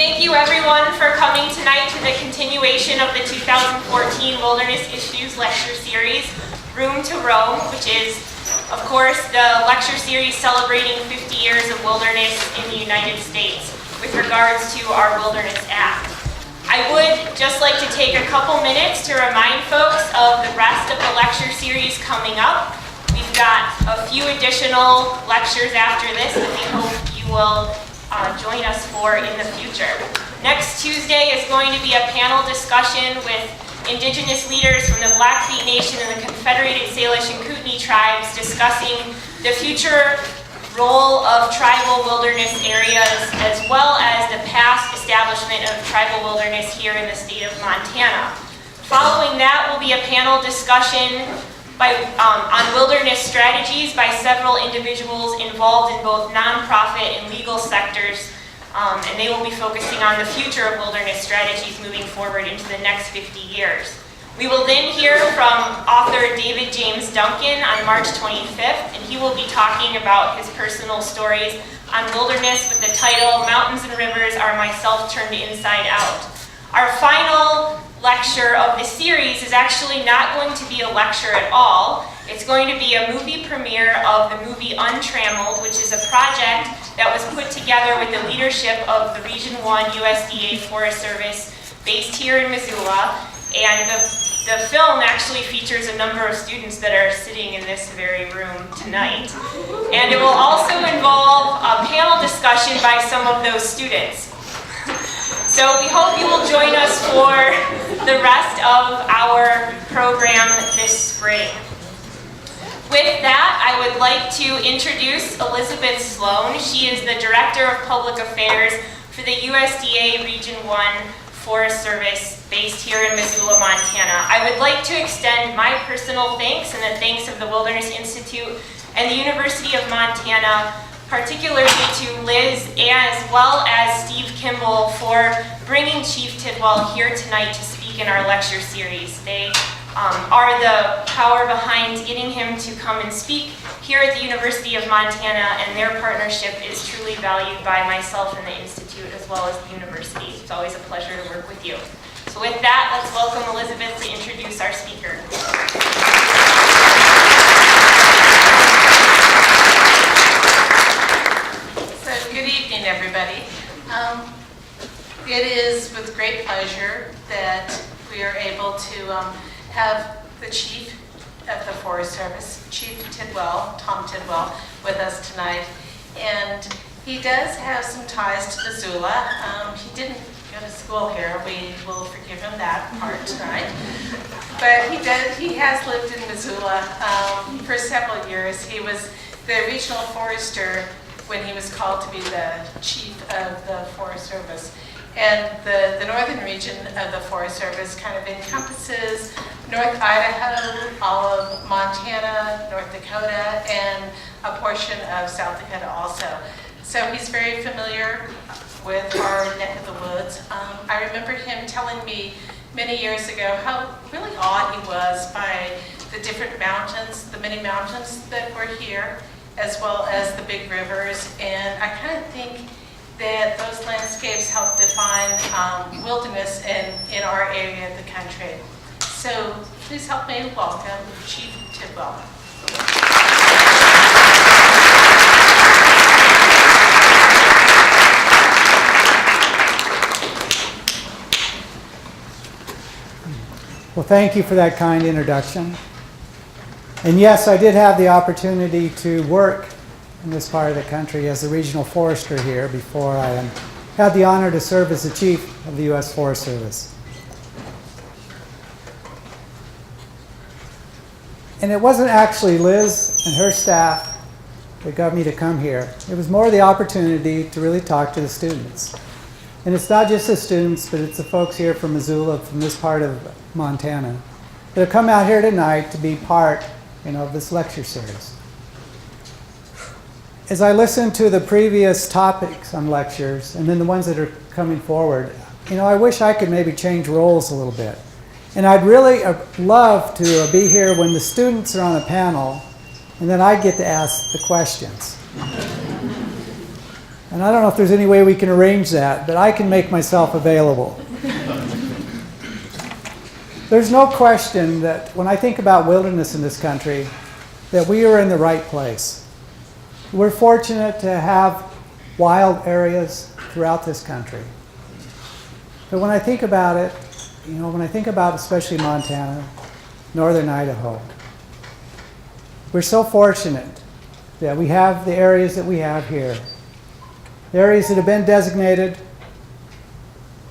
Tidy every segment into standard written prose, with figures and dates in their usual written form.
Thank you everyone for coming tonight to the continuation of the 2014 Wilderness Issues Lecture Series, Room to Roam, which is, of course, the lecture series celebrating 50 years of wilderness in the United States with regards to our Wilderness Act. I would just like to take a couple minutes to remind folks of the rest of the lecture series coming up. We've got a few additional lectures after this that we hope you will join us for in the future. Next Tuesday is going to be a panel discussion with Indigenous leaders from the Blackfeet Nation and the Confederated Salish and Kootenai tribes discussing the future role of tribal wilderness areas as well as the past establishment of tribal wilderness here in the state of Montana. Following that will be a panel discussion on wilderness strategies by several individuals involved in both nonprofit and legal sectors, and they will be focusing on the future of wilderness strategies moving forward into the next 50 years. We will then hear from author David James Duncan on March 25th, and he will be talking about his personal stories on wilderness with the title, Mountains and Rivers Are Myself Turned Inside Out. Our final lecture of the series is actually not going to be a lecture at all. It's going to be a movie premiere of the movie Untrammeled, which is a project that was put together with the leadership of the Region 1 USDA Forest Service based here in Missoula. And the film actually features a number of students that are sitting in this very room tonight. And it will also involve a panel discussion by some of those students. So we hope you will join us for the rest of our program this spring. With that, I would like to introduce Elizabeth Sloan. She is the Director of Public Affairs for the USDA Region 1 Forest Service based here in Missoula, Montana. I would like to extend my personal thanks and the thanks of the Wilderness Institute and the University of Montana, particularly to Liz as well as Steve Kimball for bringing Chief Tidwell here tonight to speak in our lecture series. They are the power behind getting him to come and speak here at the University of Montana, and their partnership is truly valued by myself and the Institute as well as the university. It's always a pleasure to work with you. So with that, let's welcome Elizabeth to introduce our speaker. So good evening, everybody. It is with great pleasure that we are able to have the Chief of the Forest Service, Chief Tidwell, Tom Tidwell, with us tonight. And he does have some ties to Missoula. He didn't go to school here. We will forgive him that part tonight. But he has lived in Missoula for several years. He was the regional forester when he was called to be the Chief of the Forest Service. And the northern region of the Forest Service kind of encompasses North Idaho, all of Montana, North Dakota, and a portion of South Dakota also. So he's very familiar with our neck of the woods. I remember him telling me many years ago how really awed he was by the different mountains, the many mountains that were here, as well as the big rivers. And I kind of think that those landscapes help define wilderness in our area of the country. So please help me welcome Chief Tidwell. Well, thank you for that kind introduction. And yes, I did have the opportunity to work in this part of the country as a regional forester here before I had the honor to serve as the Chief of the U.S. Forest Service. And it wasn't actually Liz and her staff that got me to come here. It was more the opportunity to really talk to the students. And it's not just the students, but it's the folks here from Missoula, from this part of Montana, that have come out here tonight to be part, of this lecture series. As I listened to the previous topics on lectures, and then the ones that are coming forward, I wish I could maybe change roles a little bit. And I'd really love to be here when the students are on the panel, and then I get to ask the questions. And I don't know if there's any way we can arrange that, but I can make myself available. There's no question that when I think about wilderness in this country, that we are in the right place. We're fortunate to have wild areas throughout this country. But when I think about it, when I think about especially Montana, northern Idaho, we're so fortunate that we have the areas that we have here. The areas that have been designated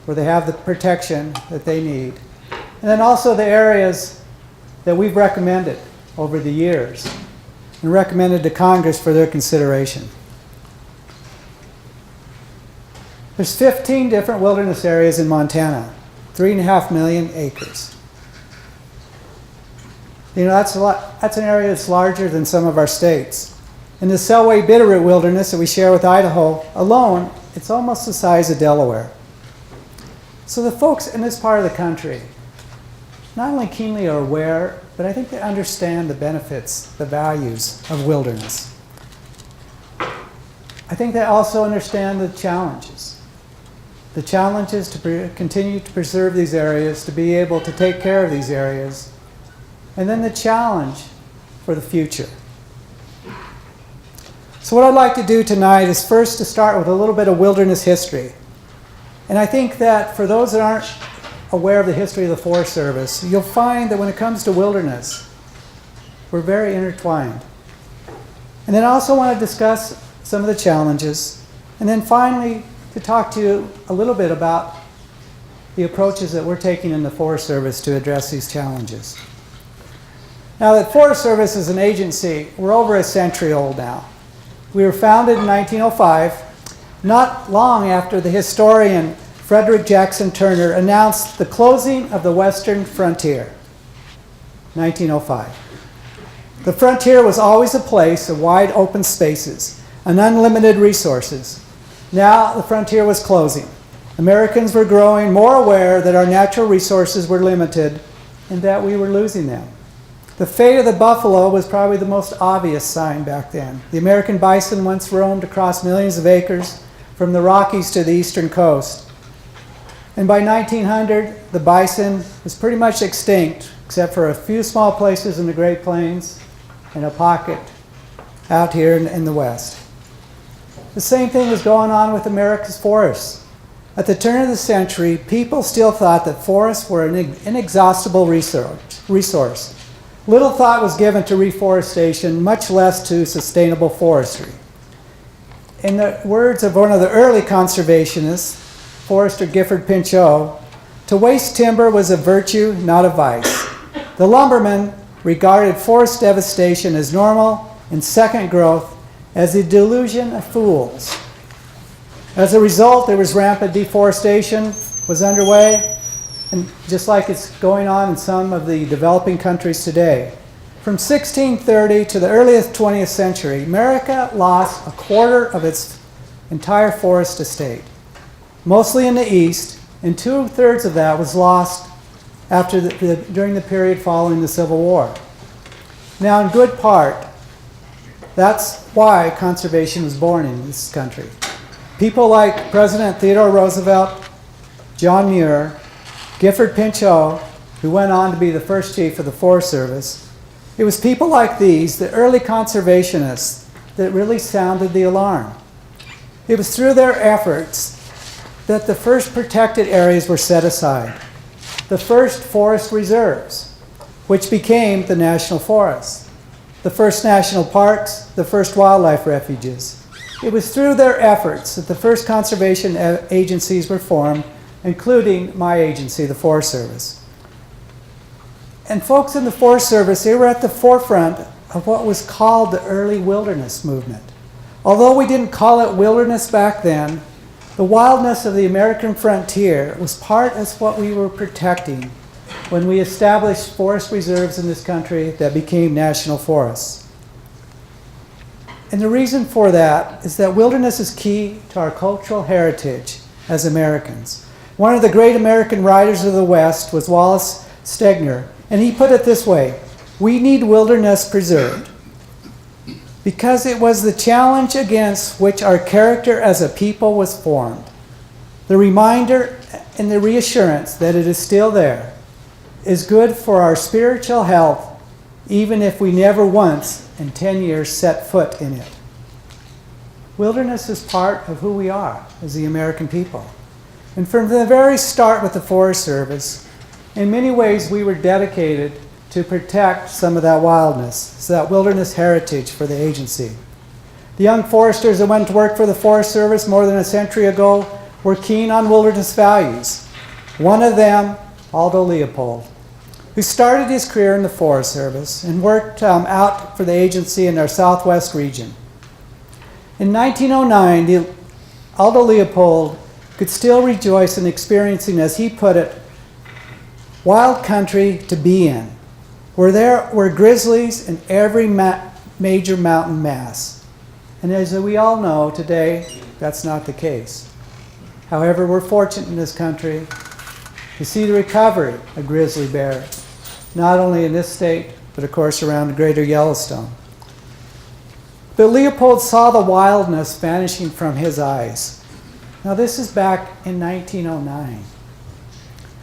where they have the protection that they need. And then also the areas that we've recommended over the years and recommended to Congress for their consideration. There's 15 different wilderness areas in Montana, 3.5 million acres. That's a lot. That's an area that's larger than some of our states. In the Selway Bitterroot Wilderness that we share with Idaho alone, it's almost the size of Delaware. So the folks in this part of the country not only keenly are aware, but I think they understand the benefits, the values of wilderness. I think they also understand the challenges. The challenges to continue to preserve these areas, to be able to take care of these areas, and then the challenge for the future. So what I'd like to do tonight is first to start with a little bit of wilderness history. And I think that for those that aren't aware of the history of the Forest Service, you'll find that when it comes to wilderness, we're very intertwined. And then I also want to discuss some of the challenges. And then finally, to talk to you a little bit about the approaches that we're taking in the Forest Service to address these challenges. Now, the Forest Service is an agency, we're over a century old now. We were founded in 1905, not long after the historian Frederick Jackson Turner announced the closing of the western frontier, 1905. The frontier was always a place of wide open spaces and unlimited resources. Now the frontier was closing. Americans were growing more aware that our natural resources were limited and that we were losing them. The fate of the buffalo was probably the most obvious sign back then. The American bison once roamed across millions of acres from the Rockies to the eastern coast. And by 1900, the bison was pretty much extinct, except for a few small places in the Great Plains and a pocket out here in the west. The same thing was going on with America's forests. At the turn of the century, people still thought that forests were an inexhaustible resource. Little thought was given to reforestation, much less to sustainable forestry. In the words of one of the early conservationists, Forester Gifford Pinchot, to waste timber was a virtue, not a vice. The lumberman regarded forest devastation as normal and second growth as a delusion of fools. As a result, there was rampant deforestation was underway, and just like it's going on in some of the developing countries today. From 1630 to the earliest 20th century, America lost a quarter of its entire forest estate, mostly in the east, and 2/3 of that was lost during the period following the Civil War. Now, in good part, that's why conservation was born in this country. People like President Theodore Roosevelt, John Muir, Gifford Pinchot, who went on to be the first chief of the Forest Service. It was people like these, the early conservationists, that really sounded the alarm. It was through their efforts that the first protected areas were set aside, the first forest reserves, which became the national forests, the first national parks, the first wildlife refuges. It was through their efforts that the first conservation agencies were formed, including my agency, the Forest Service. And folks in the Forest Service, they were at the forefront of what was called the early wilderness movement. Although we didn't call it wilderness back then, the wildness of the American frontier was part of what we were protecting when we established forest reserves in this country that became national forests. And the reason for that is that wilderness is key to our cultural heritage as Americans. One of the great American writers of the West was Wallace Stegner, and he put it this way: we need wilderness preserved. because it was the challenge against which our character as a people was formed. The reminder and the reassurance that it is still there is good for our spiritual health, even if we never once in 10 years set foot in it. Wilderness is part of who we are as the American people. And from the very start with the Forest Service, in many ways we were dedicated to protect some of that wildness, so that wilderness heritage for the agency. The young foresters that went to work for the Forest Service more than a century ago were keen on wilderness values. One of them, Aldo Leopold, who started his career in the Forest Service and worked out for the agency in our southwest region. In 1909, Aldo Leopold could still rejoice in experiencing, as he put it, wild country to be in, where there were grizzlies in every major mountain mass. And as we all know today, that's not the case. However, we're fortunate in this country to see the recovery of grizzly bear, not only in this state, but of course around the greater Yellowstone. But Leopold saw the wildness vanishing from his eyes. Now this is back in 1909.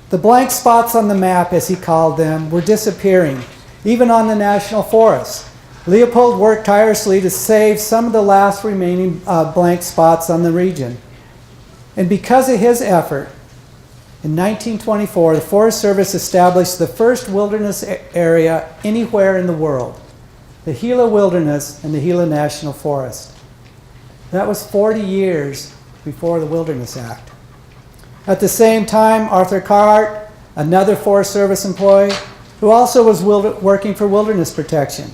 The blank spots on the map, as he called them, were disappearing, even on the national forests. Leopold worked tirelessly to save some of the last remaining blank spots on the region. And because of his effort, in 1924, the Forest Service established the first wilderness area anywhere in the world, the Gila Wilderness and the Gila National Forest. That was 40 years before the Wilderness Act. At the same time, Arthur Carhart, another Forest Service employee, who also was working for wilderness protection.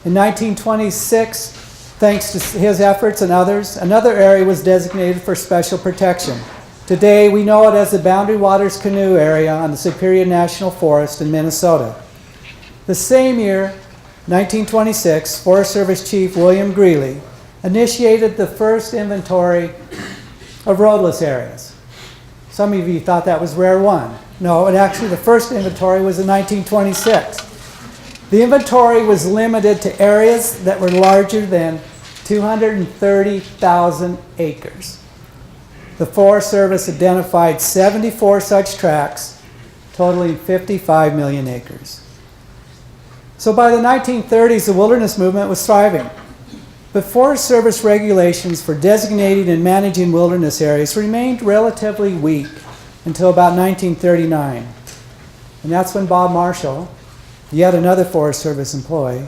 In 1926, thanks to his efforts and others, another area was designated for special protection. Today, we know it as the Boundary Waters Canoe Area on the Superior National Forest in Minnesota. The same year, 1926, Forest Service Chief William Greeley initiated the first inventory of roadless areas. Some of you thought that was rare one. No, actually the first inventory was in 1926. The inventory was limited to areas that were larger than 230,000 acres. The Forest Service identified 74 such tracts, totaling 55 million acres. So by the 1930s, the wilderness movement was thriving. But Forest Service regulations for designating and managing wilderness areas remained relatively weak until about 1939. And that's when Bob Marshall, yet another Forest Service employee,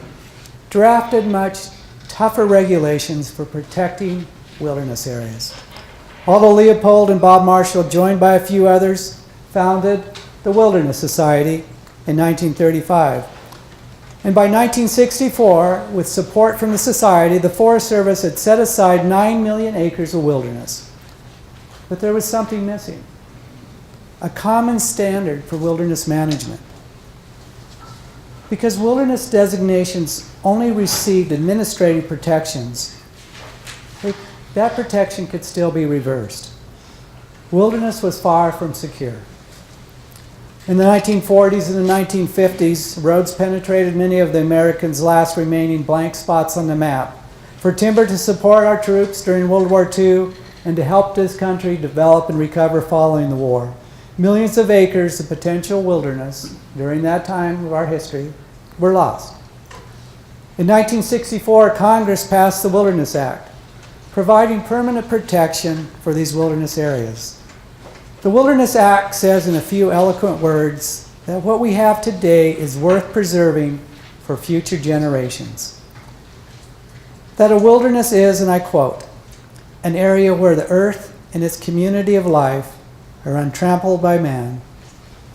drafted much tougher regulations for protecting wilderness areas. Aldo Leopold and Bob Marshall, joined by a few others, founded the Wilderness Society in 1935. And by 1964, with support from the Society, the Forest Service had set aside 9 million acres of wilderness. But there was something missing: a common standard for wilderness management. Because wilderness designations only received administrative protections, that protection could still be reversed. Wilderness was far from secure. In the 1940s and the 1950s, roads penetrated many of the Americans' last remaining blank spots on the map for timber to support our troops during World War II and to help this country develop and recover following the war. Millions of acres of potential wilderness during that time of our history were lost. In 1964, Congress passed the Wilderness Act, providing permanent protection for these wilderness areas. The Wilderness Act says in a few eloquent words that what we have today is worth preserving for future generations. That a wilderness is, and I quote, an area where the earth and its community of life are untrampled by man,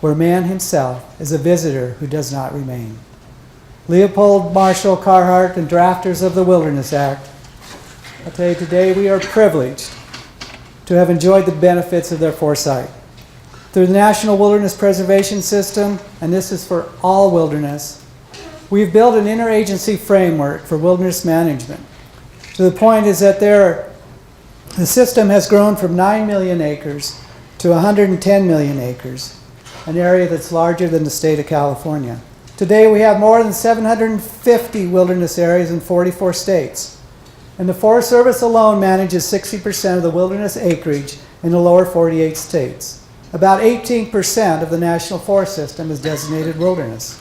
where man himself is a visitor who does not remain. Leopold, Marshall, Carhart, and drafters of the Wilderness Act, I tell you, today we are privileged to have enjoyed the benefits of their foresight. Through the National Wilderness Preservation System, and this is for all wilderness, we've built an interagency framework for wilderness management. To the point is that the system has grown from 9 million acres to 110 million acres, an area that's larger than the state of California. Today we have more than 750 wilderness areas in 44 states. And the Forest Service alone manages 60% of the wilderness acreage in the lower 48 states. About 18% of the National Forest System is designated wilderness.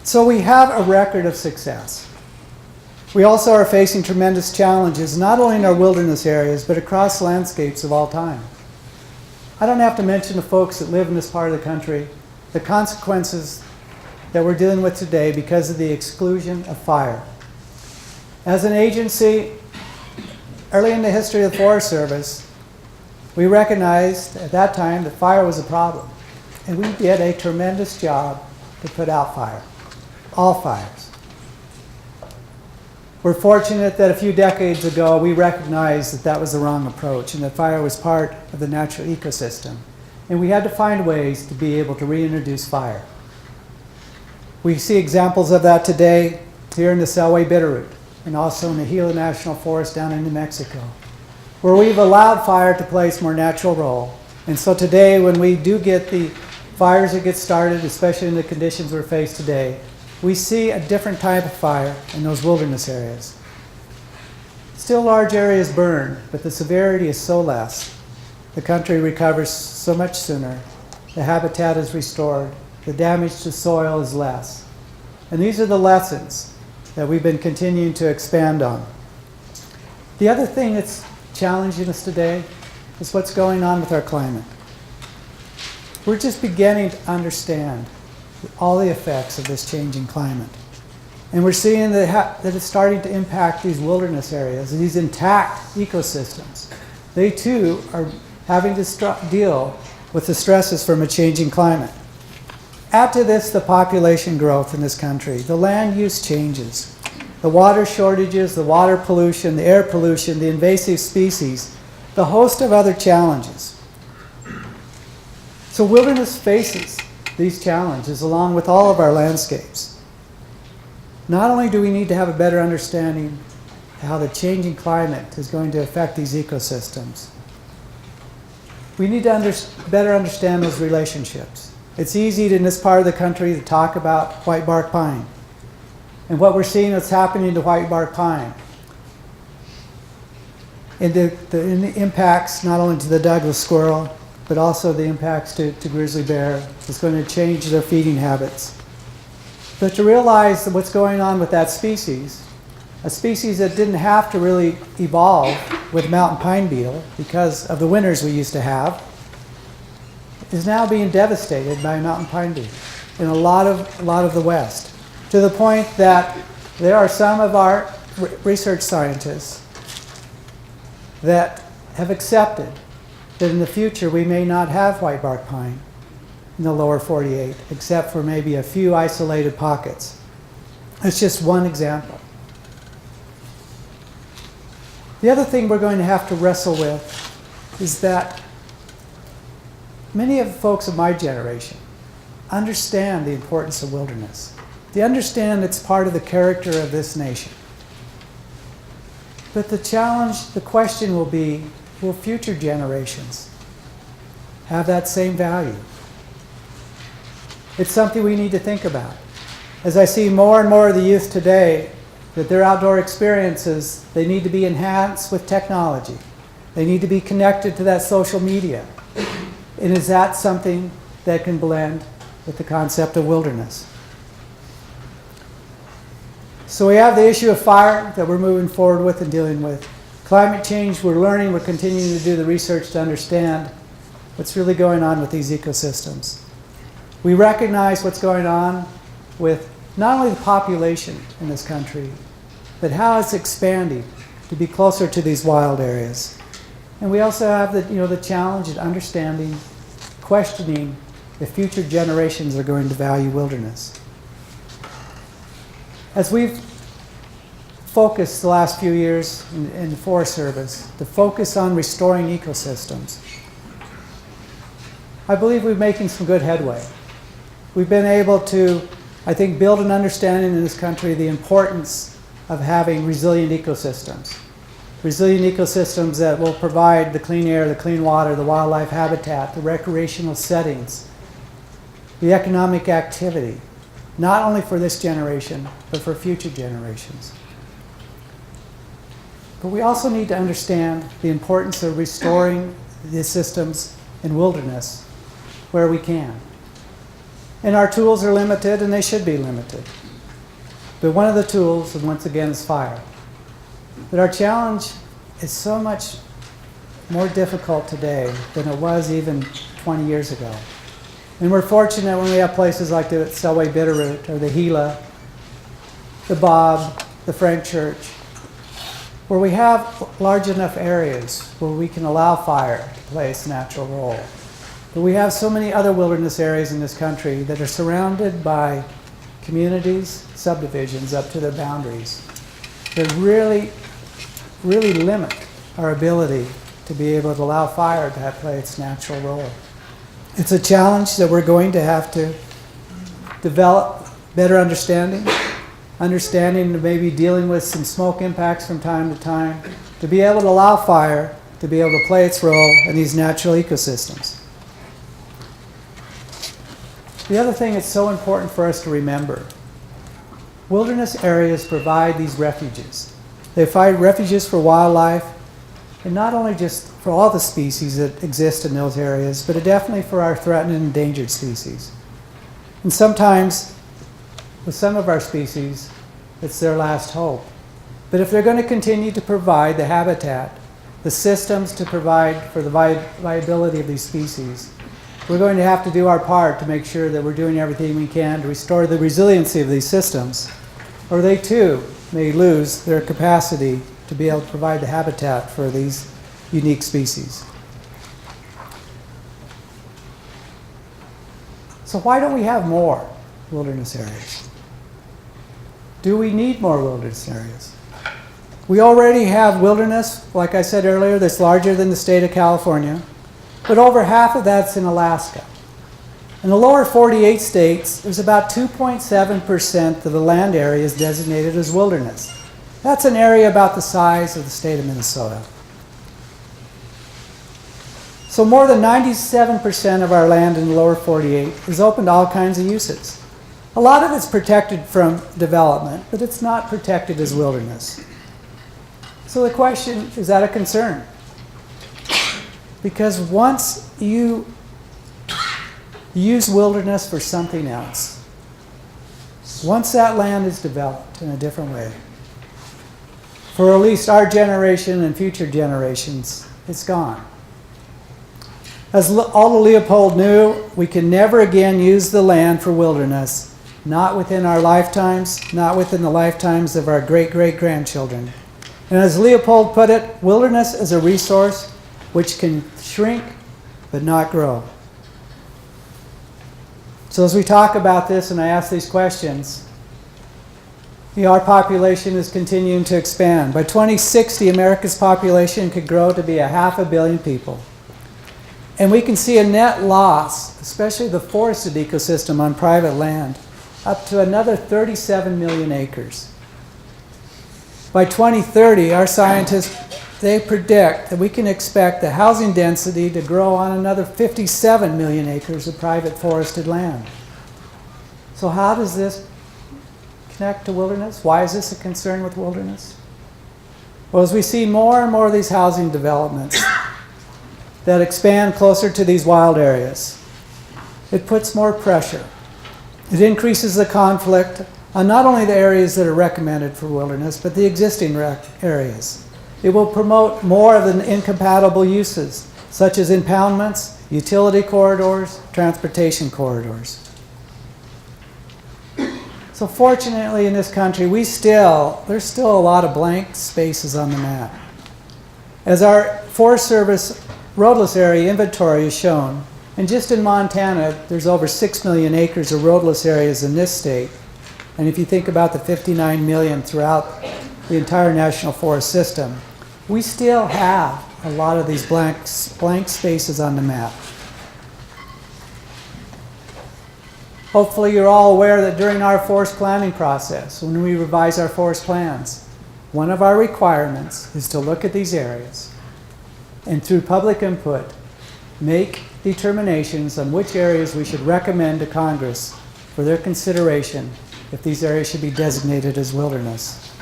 So we have a record of success. We also are facing tremendous challenges, not only in our wilderness areas, but across landscapes of all time. I don't have to mention the folks that live in this part of the country, the consequences that we're dealing with today because of the exclusion of fire. As an agency, early in the history of the Forest Service, we recognized at that time that fire was a problem. And we did a tremendous job to put out fire, all fires. We're fortunate that a few decades ago we recognized that that was the wrong approach and that fire was part of the natural ecosystem. And we had to find ways to be able to reintroduce fire. We see examples of that today here in the Selway Bitterroot and also in the Gila National Forest down in New Mexico, where we've allowed fire to play its more natural role. And so today when we do get the fires that get started, especially in the conditions we're faced today, we see a different type of fire in those wilderness areas. Still large areas burn, but the severity is so less. The country recovers so much sooner. The habitat is restored. The damage to soil is less. And these are the lessons that we've been continuing to expand on. The other thing that's challenging us today is what's going on with our climate. We're just beginning to understand all the effects of this changing climate. And we're seeing that it's starting to impact these wilderness areas, these intact ecosystems. They too are having to deal with the stresses from a changing climate. Add to this the population growth in this country, the land use changes, the water shortages, the water pollution, the air pollution, the invasive species, the host of other challenges. So wilderness faces these challenges along with all of our landscapes. Not only do we need to have a better understanding of how the changing climate is going to affect these ecosystems, we need to better understand those relationships. It's easy in this part of the country to talk about whitebark pine and what we're seeing that's happening to whitebark pine and the impacts not only to the Douglas squirrel, but also the impacts to grizzly bear. It's going to change their feeding habits. But to realize what's going on with that species, a species that didn't have to really evolve with mountain pine beetle because of the winters we used to have, is now being devastated by mountain pine beetle in a lot of the West, to the point that there are some of our research scientists that have accepted that in the future we may not have whitebark pine in the lower 48, except for maybe a few isolated pockets. It's just one example. The other thing we're going to have to wrestle with is that many of the folks of my generation understand the importance of wilderness. They understand it's part of the character of this nation. But the challenge, the question will be, will future generations have that same value? It's something we need to think about. As I see more and more of the youth today, that their outdoor experiences, they need to be enhanced with technology. They need to be connected to that social media. And is that something that can blend with the concept of wilderness? So we have the issue of fire that we're moving forward with and dealing with. Climate change, we're learning, we're continuing to do the research to understand what's really going on with these ecosystems. We recognize what's going on with not only the population in this country, but how it's expanding to be closer to these wild areas. And we also have the challenge of understanding, questioning if future generations are going to value wilderness. As we've focused the last few years in the Forest Service to focus on restoring ecosystems, I believe we're making some good headway. We've been able to, I think, build an understanding in this country of the importance of having resilient ecosystems. Resilient ecosystems that will provide the clean air, the clean water, the wildlife habitat, the recreational settings, the economic activity. not only for this generation, but for future generations. But we also need to understand the importance of restoring the systems in wilderness where we can. And our tools are limited, and they should be limited. But one of the tools, and once again, is fire. But our challenge is so much more difficult today than it was even 20 years ago. And we're fortunate when we have places like the Selway Bitterroot or the Gila, the Bob, the Frank Church, where we have large enough areas where we can allow fire to play its natural role. But we have so many other wilderness areas in this country that are surrounded by communities, subdivisions up to their boundaries that really, really limit our ability to be able to allow fire to play its natural role. It's a challenge that we're going to have to develop better understanding to maybe dealing with some smoke impacts from time to time, to be able to allow fire to be able to play its role in these natural ecosystems. The other thing that's so important for us to remember, wilderness areas provide these refuges. They provide refuges for wildlife, and not only just for all the species that exist in those areas, but definitely for our threatened and endangered species. And sometimes, with some of our species, it's their last hope. But if they're going to continue to provide the habitat, the systems to provide for the viability of these species, we're going to have to do our part to make sure that we're doing everything we can to restore the resiliency of these systems, or they too may lose their capacity to be able to provide the habitat for these unique species. So why don't we have more wilderness areas? Do we need more wilderness areas? We already have wilderness, like I said earlier, that's larger than the state of California, but over half of that's in Alaska. In the lower 48 states, there's about 2.7% of the land area is designated as wilderness. That's an area about the size of the state of Minnesota. So more than 97% of our land in the lower 48 is open to all kinds of uses. A lot of it's protected from development, but it's not protected as wilderness. So the question, is that a concern? Because once you use wilderness for something else, once that land is developed in a different way, for at least our generation and future generations, it's gone. As Aldo Leopold knew, we can never again use the land for wilderness, not within our lifetimes, not within the lifetimes of our great-great-grandchildren. And as Leopold put it, wilderness is a resource which can shrink but not grow. So as we talk about this and I ask these questions, our population is continuing to expand. By 2060, America's population could grow to be 500 million people. And we can see a net loss, especially the forested ecosystem on private land, up to another 37 million acres. By 2030, our scientists, they predict that we can expect the housing density to grow on another 57 million acres of private forested land. So how does this connect to wilderness? Why is this a concern with wilderness? Well, as we see more and more of these housing developments that expand closer to these wild areas, it puts more pressure. It increases the conflict on not only the areas that are recommended for wilderness, but the existing areas. It will promote more of the incompatible uses, such as impoundments, utility corridors, transportation corridors. So fortunately in this country, there's still a lot of blank spaces on the map. As our Forest Service roadless area inventory is shown, and just in Montana, there's over 6 million acres of roadless areas in this state. And if you think about the 59 million throughout the entire national forest system, we still have a lot of these blank spaces on the map. Hopefully you're all aware that during our forest planning process, when we revise our forest plans, one of our requirements is to look at these areas and through public input, make determinations on which areas we should recommend to Congress for their consideration if these areas should be designated as wilderness.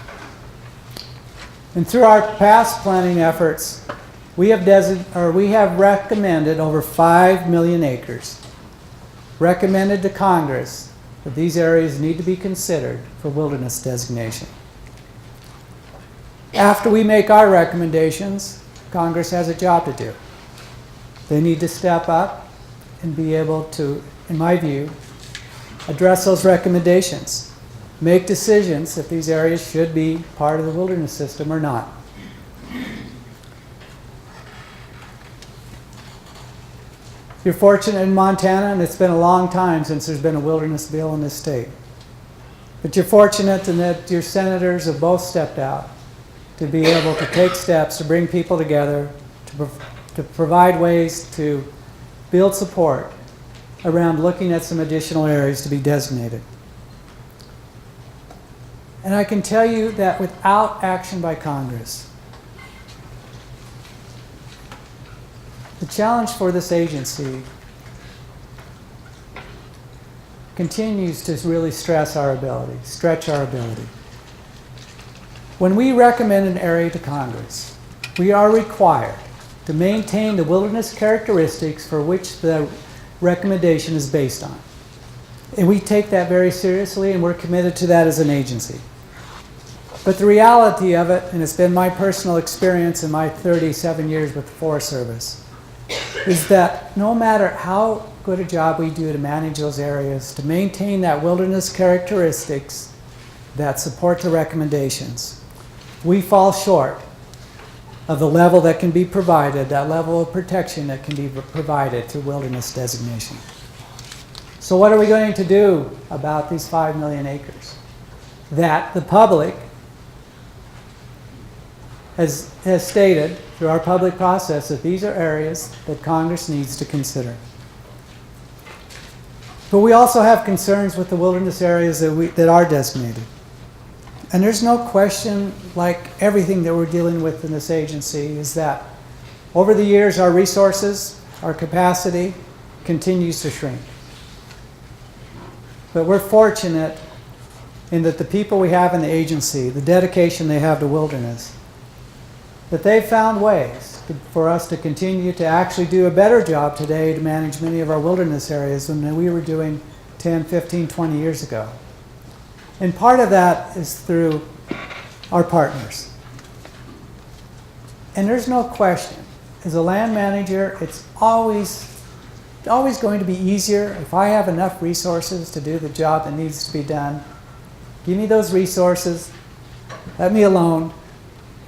And through our past planning efforts, we have recommended over 5 million acres, recommended to Congress that these areas need to be considered for wilderness designation. After we make our recommendations, Congress has a job to do. They need to step up and be able to, in my view, address those recommendations, make decisions if these areas should be part of the wilderness system or not. You're fortunate in Montana, and it's been a long time since there's been a wilderness bill in this state. But you're fortunate in that your senators have both stepped out to be able to take steps to bring people together, to provide ways to build support around looking at some additional areas to be designated. And I can tell you that without action by Congress, the challenge for this agency continues to really stretch our ability. When we recommend an area to Congress, we are required to maintain the wilderness characteristics for which the recommendation is based on. And we take that very seriously, and we're committed to that as an agency. But the reality of it, and it's been my personal experience in my 37 years with the Forest Service, is that no matter how good a job we do to manage those areas, to maintain that wilderness characteristics that support the recommendations, we fall short of the level that can be provided, that level of protection that can be provided through wilderness designation. So what are we going to do about these 5 million acres that the public has stated through our public process that these are areas that Congress needs to consider? But we also have concerns with the wilderness areas that are designated. And there's no question, like everything that we're dealing with in this agency, is that over the years our resources, our capacity continues to shrink. But we're fortunate in that the people we have in the agency, the dedication they have to wilderness, that they've found ways for us to continue to actually do a better job today to manage many of our wilderness areas than we were doing 10, 15, 20 years ago. And part of that is through our partners. And there's no question, as a land manager, it's always going to be easier if I have enough resources to do the job that needs to be done. Give me those resources, let me alone,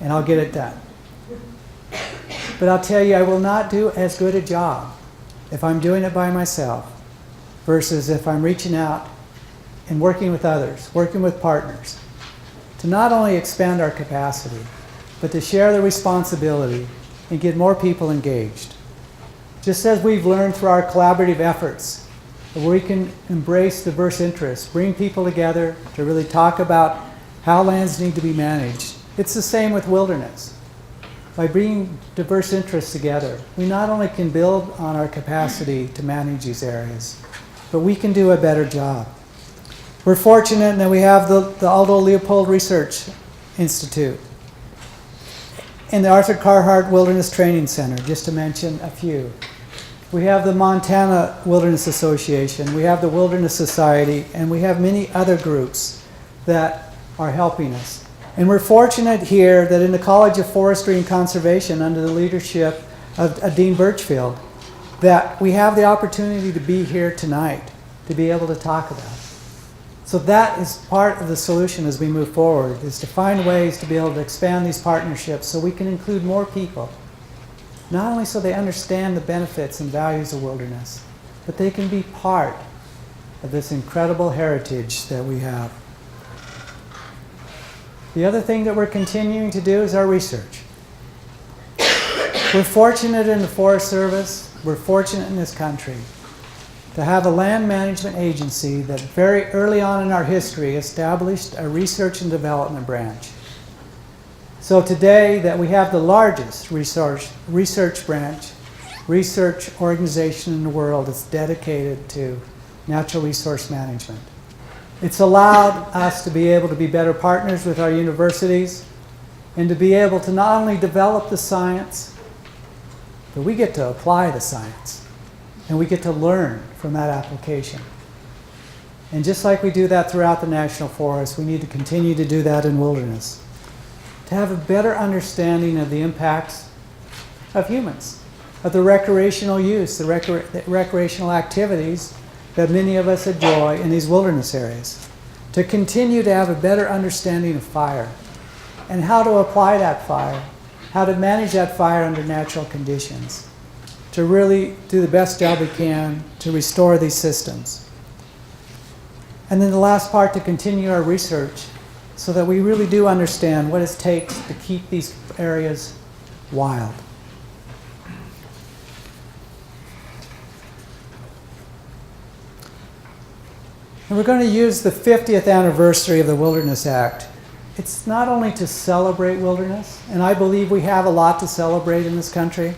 and I'll get it done. But I'll tell you, I will not do as good a job if I'm doing it by myself versus if I'm reaching out and working with others, working with partners, to not only expand our capacity, but to share the responsibility and get more people engaged. Just as we've learned through our collaborative efforts, where we can embrace diverse interests, bring people together to really talk about how lands need to be managed. It's the same with wilderness. By bringing diverse interests together, we not only can build on our capacity to manage these areas, but we can do a better job. We're fortunate in that we have the Aldo Leopold Research Institute and the Arthur Carhart Wilderness Training Center, just to mention a few. We have the Montana Wilderness Association, we have the Wilderness Society, and we have many other groups that are helping us. And we're fortunate here that in the College of Forestry and Conservation, under the leadership of Dean Birchfield, that we have the opportunity to be here tonight to be able to talk about it. So that is part of the solution as we move forward, is to find ways to be able to expand these partnerships so we can include more people. Not only so they understand the benefits and values of wilderness, but they can be part of this incredible heritage that we have. The other thing that we're continuing to do is our research. We're fortunate in the Forest Service, we're fortunate in this country to have a land management agency that very early on in our history established a research and development branch. So today that we have the largest research branch, research organization in the world that's dedicated to natural resource management. It's allowed us to be able to be better partners with our universities and to be able to not only develop the science, but we get to apply the science and we get to learn from that application. And just like we do that throughout the National Forest, we need to continue to do that in wilderness. To have a better understanding of the impacts of humans, of the recreational use, the recreational activities that many of us enjoy in these wilderness areas. To continue to have a better understanding of fire and how to apply that fire, how to manage that fire under natural conditions, to really do the best job we can to restore these systems. And then the last part, to continue our research so that we really do understand what it takes to keep these areas wild. And we're going to use the 50th anniversary of the Wilderness Act. It's not only to celebrate wilderness, and I believe we have a lot to celebrate in this country,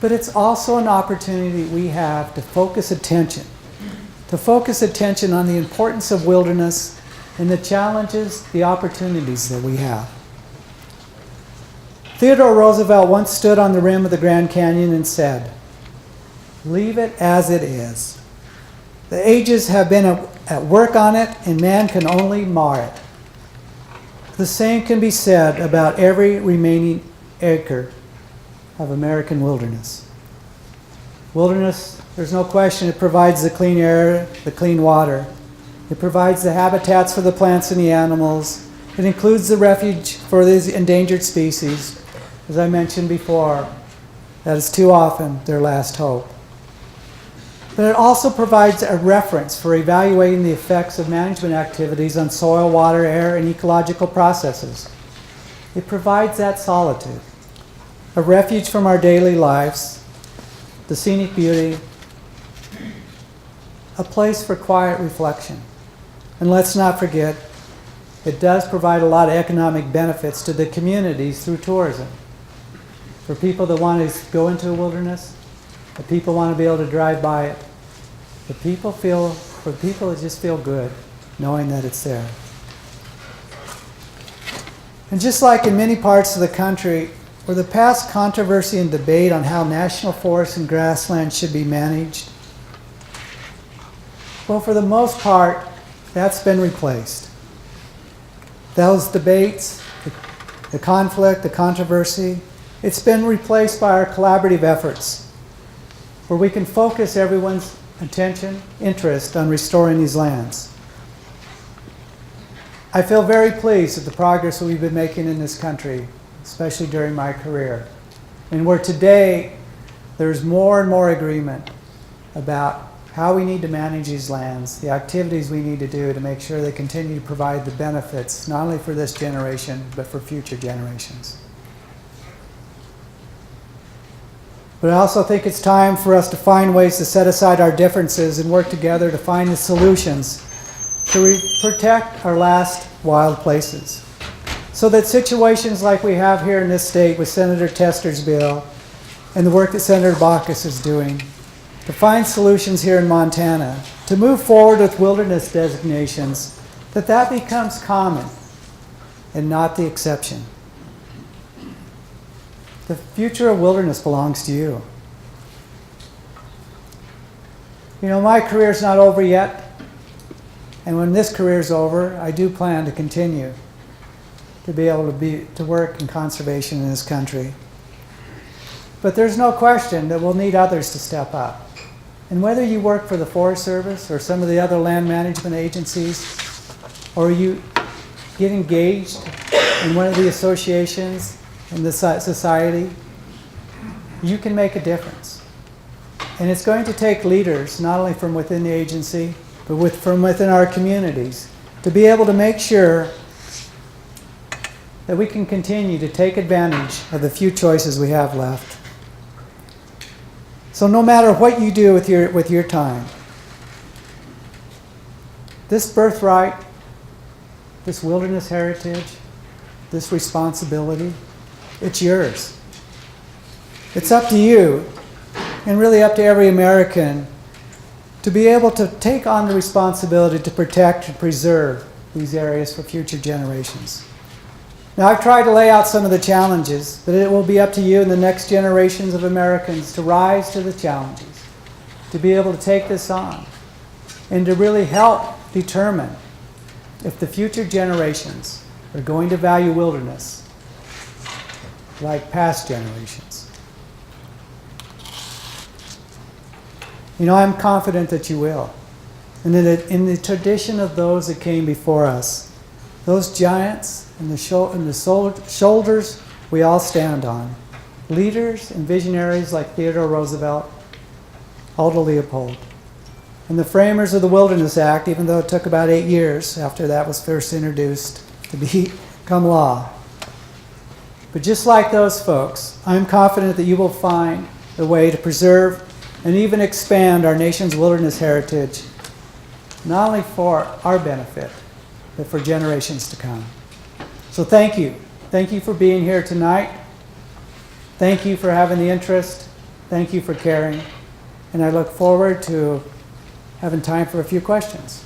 but it's also an opportunity we have to focus attention on the importance of wilderness and the challenges, the opportunities that we have. Theodore Roosevelt once stood on the rim of the Grand Canyon and said, "Leave it as it is. The ages have been at work on it, and man can only mar it." The same can be said about every remaining acre of American wilderness. Wilderness, there's no question, it provides the clean air, the clean water. It provides the habitats for the plants and the animals. It includes the refuge for these endangered species. As I mentioned before, that is too often their last hope. But it also provides a reference for evaluating the effects of management activities on soil, water, air, and ecological processes. It provides that solitude, a refuge from our daily lives, the scenic beauty, a place for quiet reflection. And let's not forget, it does provide a lot of economic benefits to the communities through tourism. For people that want to go into the wilderness, the people want to be able to drive by it. For people it just feel good knowing that it's there. And just like in many parts of the country, where the past controversy and debate on how national forests and grasslands should be managed, well, for the most part, that's been replaced. Those debates, the conflict, the controversy, it's been replaced by our collaborative efforts, where we can focus everyone's attention, interest on restoring these lands. I feel very pleased with the progress that we've been making in this country, especially during my career, and where today there's more and more agreement about how we need to manage these lands, the activities we need to do to make sure they continue to provide the benefits, not only for this generation, but for future generations. But I also think it's time for us to find ways to set aside our differences and work together to find the solutions to protect our last wild places, so that situations like we have here in this state with Senator Tester's bill and the work that Senator Baucus is doing, to find solutions here in Montana, to move forward with wilderness designations, that becomes common and not the exception. The future of wilderness belongs to you. You know, my career's not over yet, and when this career's over, I do plan to continue to be able to work in conservation in this country. But there's no question that we'll need others to step up. And whether you work for the Forest Service or some of the other land management agencies, or you get engaged in one of the associations in the society, you can make a difference. And it's going to take leaders, not only from within the agency, but from within our communities, to be able to make sure that we can continue to take advantage of the few choices we have left. So no matter what you do with your time, this birthright, this wilderness heritage, this responsibility, it's yours. It's up to you, and really up to every American, to be able to take on the responsibility to protect and preserve these areas for future generations. Now, I've tried to lay out some of the challenges, but it will be up to you and the next generations of Americans to rise to the challenges, to be able to take this on, and to really help determine if the future generations are going to value wilderness like past generations. You know, I'm confident that you will. And that in the tradition of those that came before us, those giants and the shoulders we all stand on, leaders and visionaries like Theodore Roosevelt, Aldo Leopold, and the framers of the Wilderness Act, even though it took about 8 years after that was first introduced to become law. But just like those folks, I'm confident that you will find a way to preserve and even expand our nation's wilderness heritage, not only for our benefit, but for generations to come. So thank you. Thank you for being here tonight. Thank you for having the interest. Thank you for caring. And I look forward to having time for a few questions.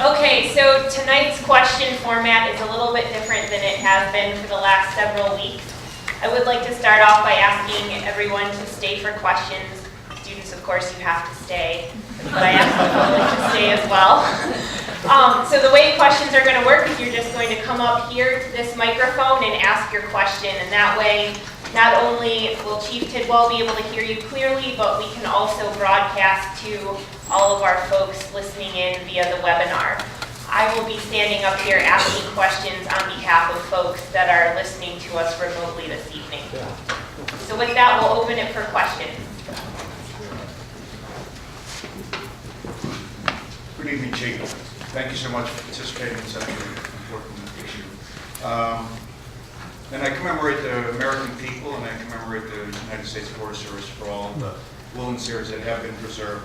Okay, so tonight's question format is a little bit different than it has been for the last several weeks. I would like to start off by asking everyone to stay for questions. Students, of course, you have to stay, but I ask the public to stay as well. So the way questions are going to work is you're just going to come up here to this microphone and ask your question, and that way not only will Chief Tidwell be able to hear you clearly, but we can also broadcast to all of our folks listening in via the webinar. I will be standing up here asking questions on behalf of folks that are listening to us remotely this evening. So with that, we'll open it for questions. Good evening, Chief. Thank you so much for participating in such an important issue. And I commemorate the American people, and I commemorate the United States Forest Service for all the wilderness areas that have been preserved.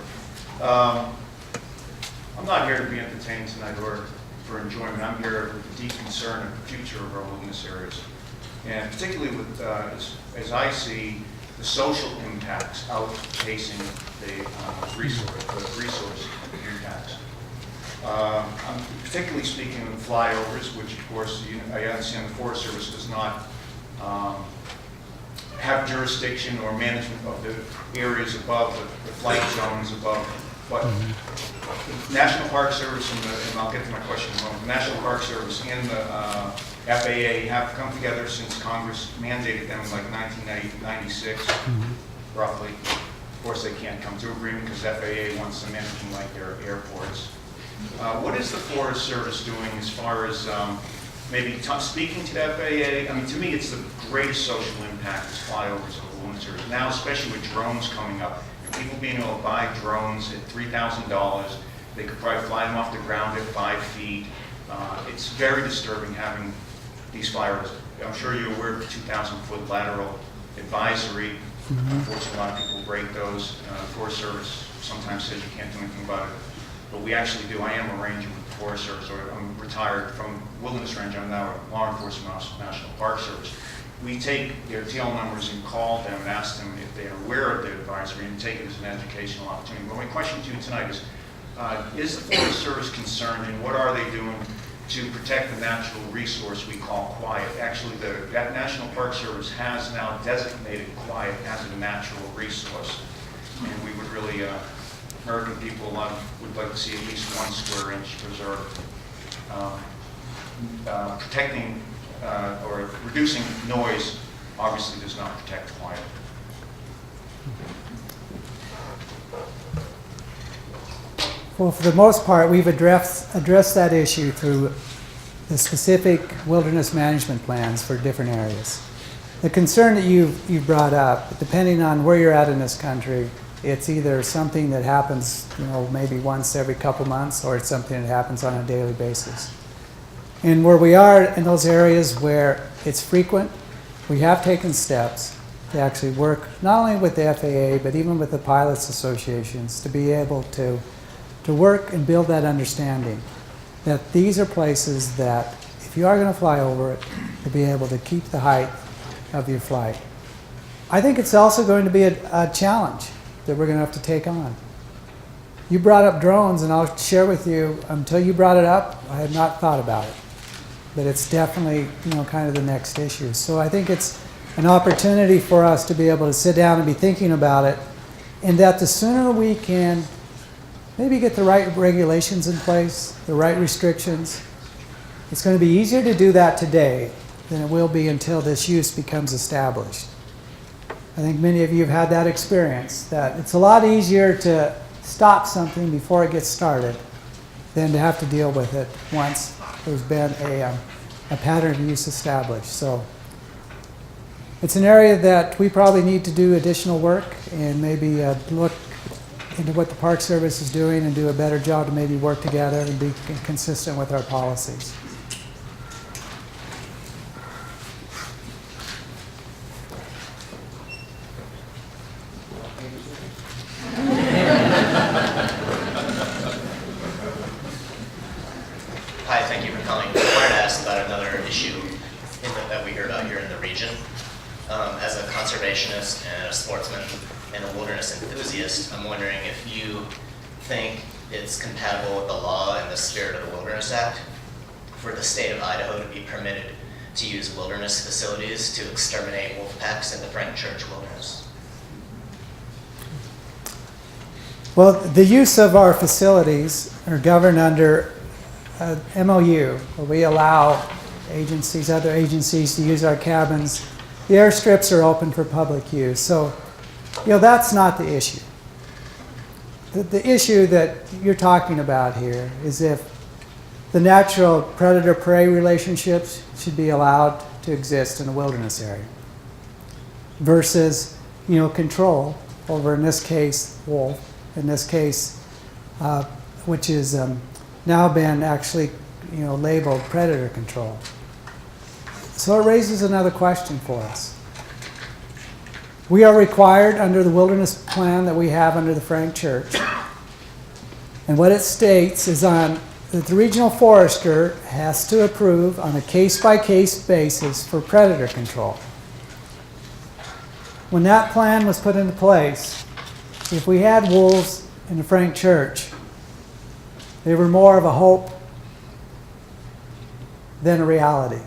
I'm not here to be entertained tonight or for enjoyment. I'm here with a deep concern of the future of our wilderness areas. And particularly with, as I see, the social impacts outpacing the resource impacts. I'm particularly speaking of flyovers, which of course I understand the Forest Service does not have jurisdiction or management of the areas above the flight zones above. But the National Park Service and I'll get to my question in a moment. The National Park Service and the FAA have come together since Congress mandated them in like 1996, roughly. Of course, they can't come to agreement because FAA wants to manage them like their airports. What is the Forest Service doing as far as maybe speaking to the FAA? I mean, to me, it's the greatest social impact is flyovers of the wilderness areas. Now, especially with drones coming up, and people being able to buy drones at $3,000, they could probably fly them off the ground at 5 feet. It's very disturbing having these flyovers. I'm sure you're aware of the 2,000-foot lateral advisory. Unfortunately, a lot of people break those. The Forest Service sometimes says you can't do anything about it. But we actually do. I am a ranger with the Forest Service, or I'm retired from Wilderness Ranger. I'm now a law enforcement officer with the National Park Service. We take their TL numbers and call them and ask them if they are aware of the advisory and take it as an educational opportunity. But my question to you tonight is the Forest Service concerned and what are they doing to protect the natural resource we call quiet? Actually, that National Park Service has now designated quiet as a natural resource. And we would really, American people would like to see at least 1 square inch preserved. Protecting or reducing noise obviously does not protect quiet. Well, for the most part, we've addressed that issue through the specific wilderness management plans for different areas. The concern that you've brought up, depending on where you're at in this country, it's either something that happens, maybe once every couple months, or it's something that happens on a daily basis. And where we are in those areas where it's frequent, we have taken steps to actually work not only with the FAA, but even with the pilots associations, to be able to work and build that understanding that these are places that if you are going to fly over it, to be able to keep the height of your flight. I think it's also going to be a challenge that we're going to have to take on. You brought up drones, and I'll share with you, until you brought it up, I had not thought about it. But it's definitely, kind of the next issue. So I think it's an opportunity for us to be able to sit down and be thinking about it, and that the sooner we can maybe get the right regulations in place, the right restrictions, it's going to be easier to do that today than it will be until this use becomes established. I think many of you have had that experience, that it's a lot easier to stop something before it gets started than to have to deal with it once there's been a pattern of use established. So it's an area that we probably need to do additional work and maybe look into what the Park Service is doing and do a better job to maybe work together and be consistent with our policies. Hi, thank you for coming. I wanted to ask about another issue that we hear about here in the region. As a conservationist and a sportsman and a wilderness enthusiast, I'm wondering if you think it's compatible with the law and the spirit of the Wilderness Act for the state of Idaho to be permitted to use wilderness facilities to exterminate wolf packs in the Frank Church Wilderness. Well, the use of our facilities are governed under MOU, where we allow agencies, other agencies to use our cabins. The airstrips are open for public use. So, that's not the issue. The issue that you're talking about here is if the natural predator-prey relationships should be allowed to exist in a wilderness area versus, control over, in this case, wolf, in this case, which is now been actually, labeled predator control. So it raises another question for us. We are required under the wilderness plan that we have under the Frank Church, and what it states is that the regional forester has to approve on a case-by-case basis for predator control. When that plan was put into place, if we had wolves in the Frank Church, they were more of a hope than a reality.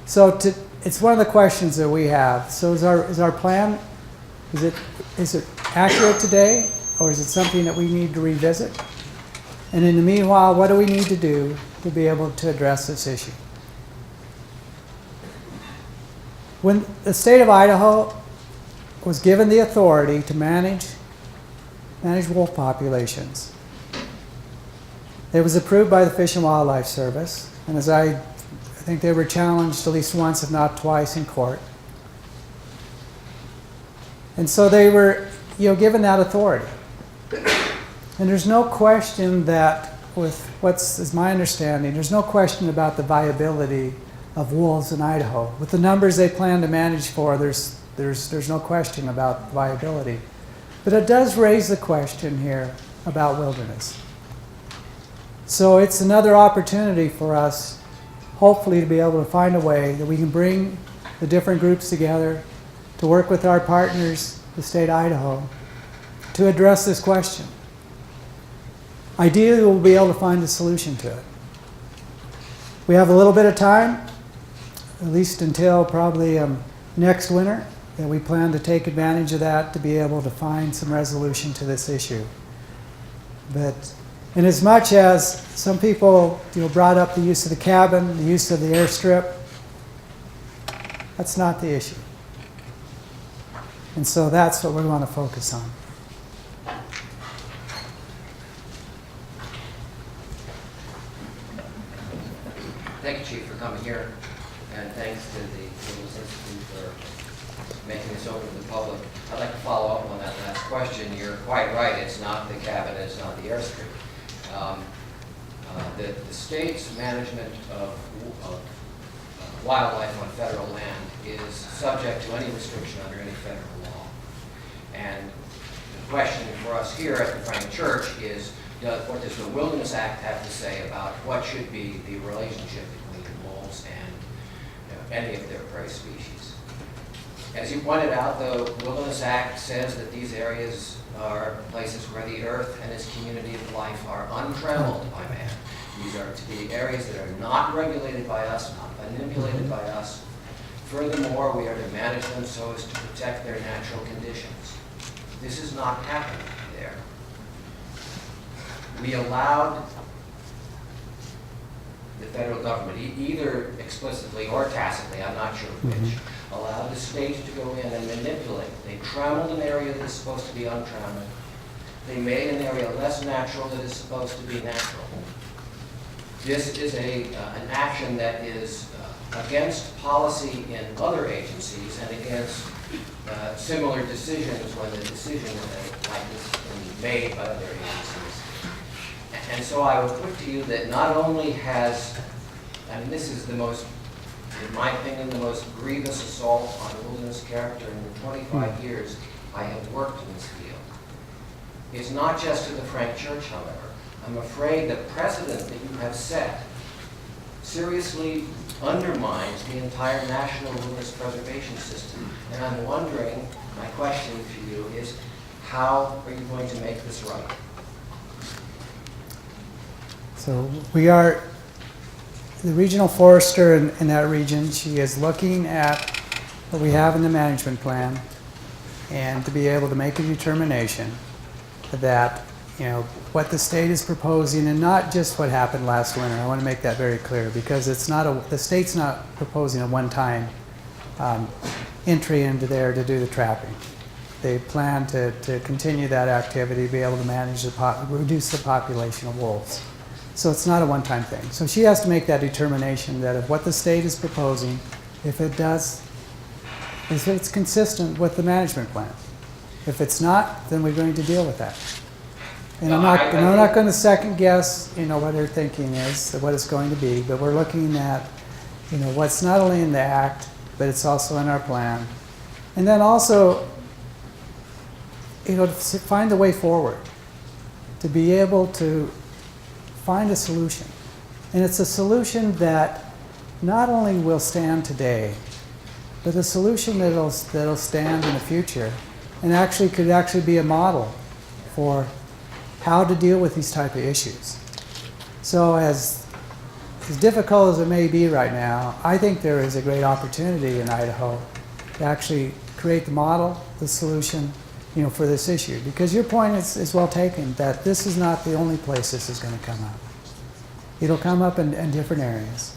So it's one of the questions that we have. So is our plan, is it accurate today, or is it something that we need to revisit? And in the meanwhile, what do we need to do to be able to address this issue? When the state of Idaho was given the authority to manage wolf populations, it was approved by the Fish and Wildlife Service, and as I think they were challenged at least once, if not twice, in court. And so they were, given that authority. And there's no question that, with is my understanding, there's no question about the viability of wolves in Idaho. With the numbers they plan to manage for, there's no question about viability. But it does raise the question here about wilderness. So it's another opportunity for us, hopefully, to be able to find a way that we can bring the different groups together to work with our partners, the state of Idaho, to address this question. Ideally, we'll be able to find a solution to it. We have a little bit of time, at least until probably next winter, that we plan to take advantage of that to be able to find some resolution to this issue. But in as much as some people brought up the use of the cabin, the use of the airstrip, that's not the issue. And so that's what we want to focus on. Thank you, Chief, for coming here, and thanks to the Wilderness Institute for making this open to the public. I'd like to follow up on that last question. You're quite right. It's not the cabin, it's not the airstrip. The state's management of wildlife on federal land is subject to any restriction under any federal law. And the question for us here at the Frank Church is, what does the Wilderness Act have to say about what should be the relationship between wolves and any of their prey species? As you pointed out, the Wilderness Act says that these areas are places where the earth and its community of life are untrammeled by man. These are to be areas that are not regulated by us, not manipulated by us. Furthermore, we are to manage them so as to protect their natural conditions. This is not happening there. We allowed the federal government, either explicitly or tacitly, I'm not sure which, allowed the state to go in and manipulate. They trammeled an area that is supposed to be untrammeled. They made an area less natural that is supposed to be natural. This is an action that is against policy in other agencies and against similar decisions when the decision like this is made by other agencies. And so I would put to you that not only has, and this is the most, in my opinion, the most grievous assault on wilderness character in the 25 years I have worked in this field. It's not just to the Frank Church, however. I'm afraid the precedent that you have set seriously undermines the entire national wilderness preservation system. And I'm wondering, my question to you is, how are you going to make this right? So we are, the regional forester in that region, she is looking at what we have in the management plan and to be able to make a determination that, you know, what the state is proposing and not just what happened last winter. I want to make that very clear because it's not the state's not proposing a one-time entry into there to do the trapping. They plan to continue that activity, be able to manage reduce the population of wolves. So it's not a one-time thing. So she has to make that determination that if what the state is proposing, if it does, if it's consistent with the management plan. If it's not, then we're going to deal with that. And I'm not going to second guess, you know, what her thinking is, what it's going to be, but we're looking at, you know, what's not only in the act, but it's also in our plan. And then also, you know, to find the way forward, to be able to find a solution. And it's a solution that not only will stand today, but a solution that'll stand in the future and could be a model for how to deal with these type of issues. So as difficult as it may be right now, I think there is a great opportunity in Idaho to actually create the model, the solution, you know, for this issue. Because your point is well taken, that this is not the only place this is going to come up. It'll come up in different areas.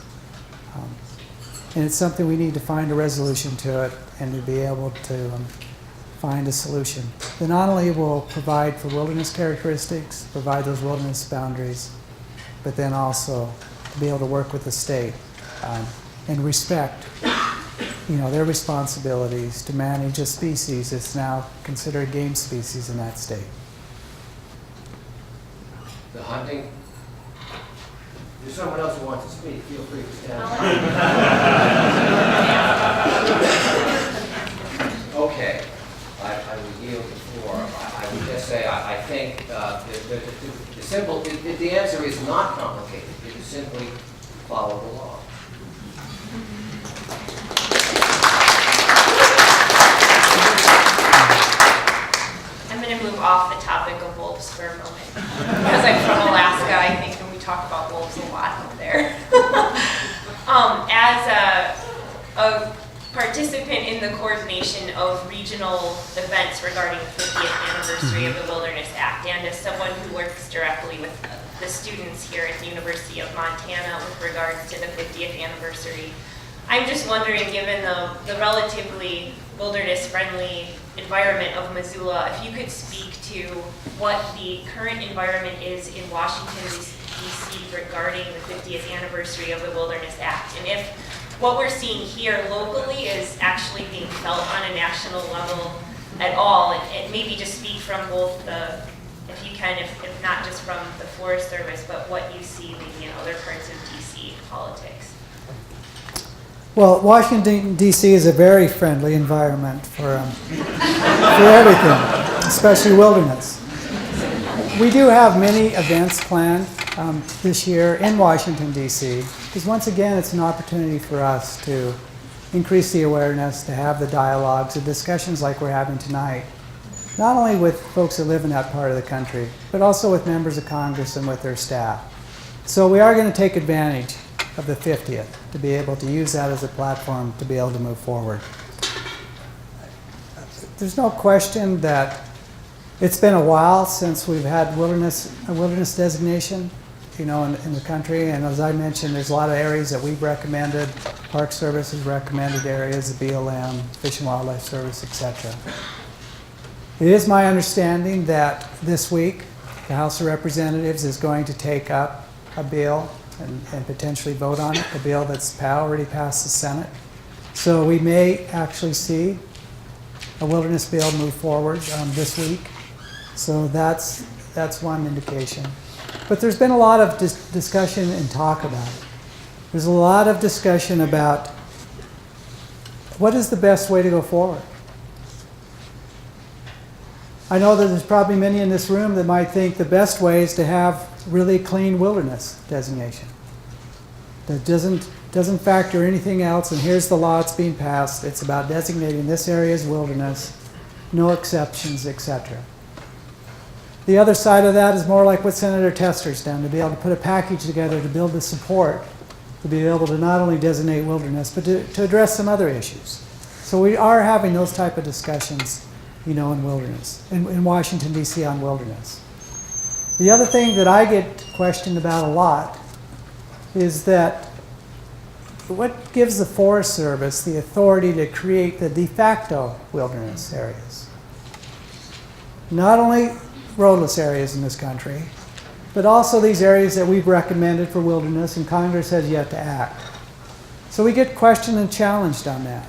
And it's something we need to find a resolution to it and to be able to find a solution that not only will provide for wilderness characteristics, provide those wilderness boundaries, but then also to be able to work with the state and respect, you know, their responsibilities to manage a species that's now considered a game species in that state. The hunting. If there's someone else who wants to speak, feel free to stand up. Okay. I will yield the floor. I would just say I think the answer is not complicated. It is simply follow the law. I'm going to move off the topic of wolves for a moment. Because I'm from Alaska, I think, and we talk about wolves a lot up there. As a participant in the coordination of regional events regarding the 50th anniversary of the Wilderness Act, and as someone who works directly with the students here at the University of Montana with regards to the 50th anniversary, I'm just wondering, given the relatively wilderness-friendly environment of Missoula, if you could speak to what the current environment is in Washington, D.C. regarding the 50th anniversary of the Wilderness Act, and if what we're seeing here locally is actually being felt on a national level at all, and maybe just speak from both the, if you can, if not just from the Forest Service, but what you see maybe in other parts of DC politics. Well, Washington, D.C. is a very friendly environment for everything, especially wilderness. We do have many events planned this year in Washington, D.C., because once again, it's an opportunity for us to increase the awareness, to have the dialogues, the discussions like we're having tonight, not only with folks that live in that part of the country, but also with members of Congress and with their staff. So we are going to take advantage of the 50th to be able to use that as a platform to be able to move forward. There's no question that it's been a while since we've had a wilderness designation, in the country. And as I mentioned, there's a lot of areas that we've recommended. Park Service has recommended areas, the BLM, Fish and Wildlife Service, etc. It is my understanding that this week the House of Representatives is going to take up a bill and potentially vote on it, a bill that's already passed the Senate. So we may actually see a wilderness bill move forward this week. So that's one indication. But there's been a lot of discussion and talk about it. There's a lot of discussion about what is the best way to go forward. I know that there's probably many in this room that might think the best way is to have really clean wilderness designation that doesn't factor anything else, and here's the law that's being passed. It's about designating this area as wilderness, no exceptions, etc. The other side of that is more like what Senator Tester's done, to be able to put a package together to build the support, to be able to not only designate wilderness, but to address some other issues. So we are having those type of discussions, in wilderness, in Washington, D.C. on wilderness. The other thing that I get questioned about a lot is that what gives the Forest Service the authority to create the de facto wilderness areas? Not only roadless areas in this country, but also these areas that we've recommended for wilderness and Congress has yet to act. So we get questioned and challenged on that.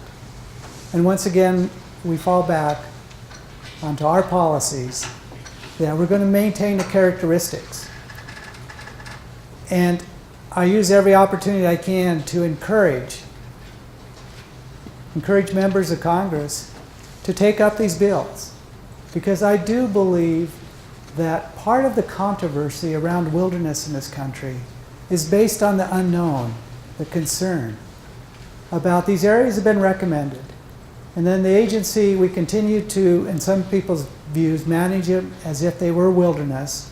And once again, we fall back onto our policies that we're going to maintain the characteristics. And I use every opportunity I can to encourage members of Congress to take up these bills, because I do believe that part of the controversy around wilderness in this country is based on the unknown, the concern about these areas have been recommended. And then the agency, we continue to, in some people's views, manage it as if they were wilderness.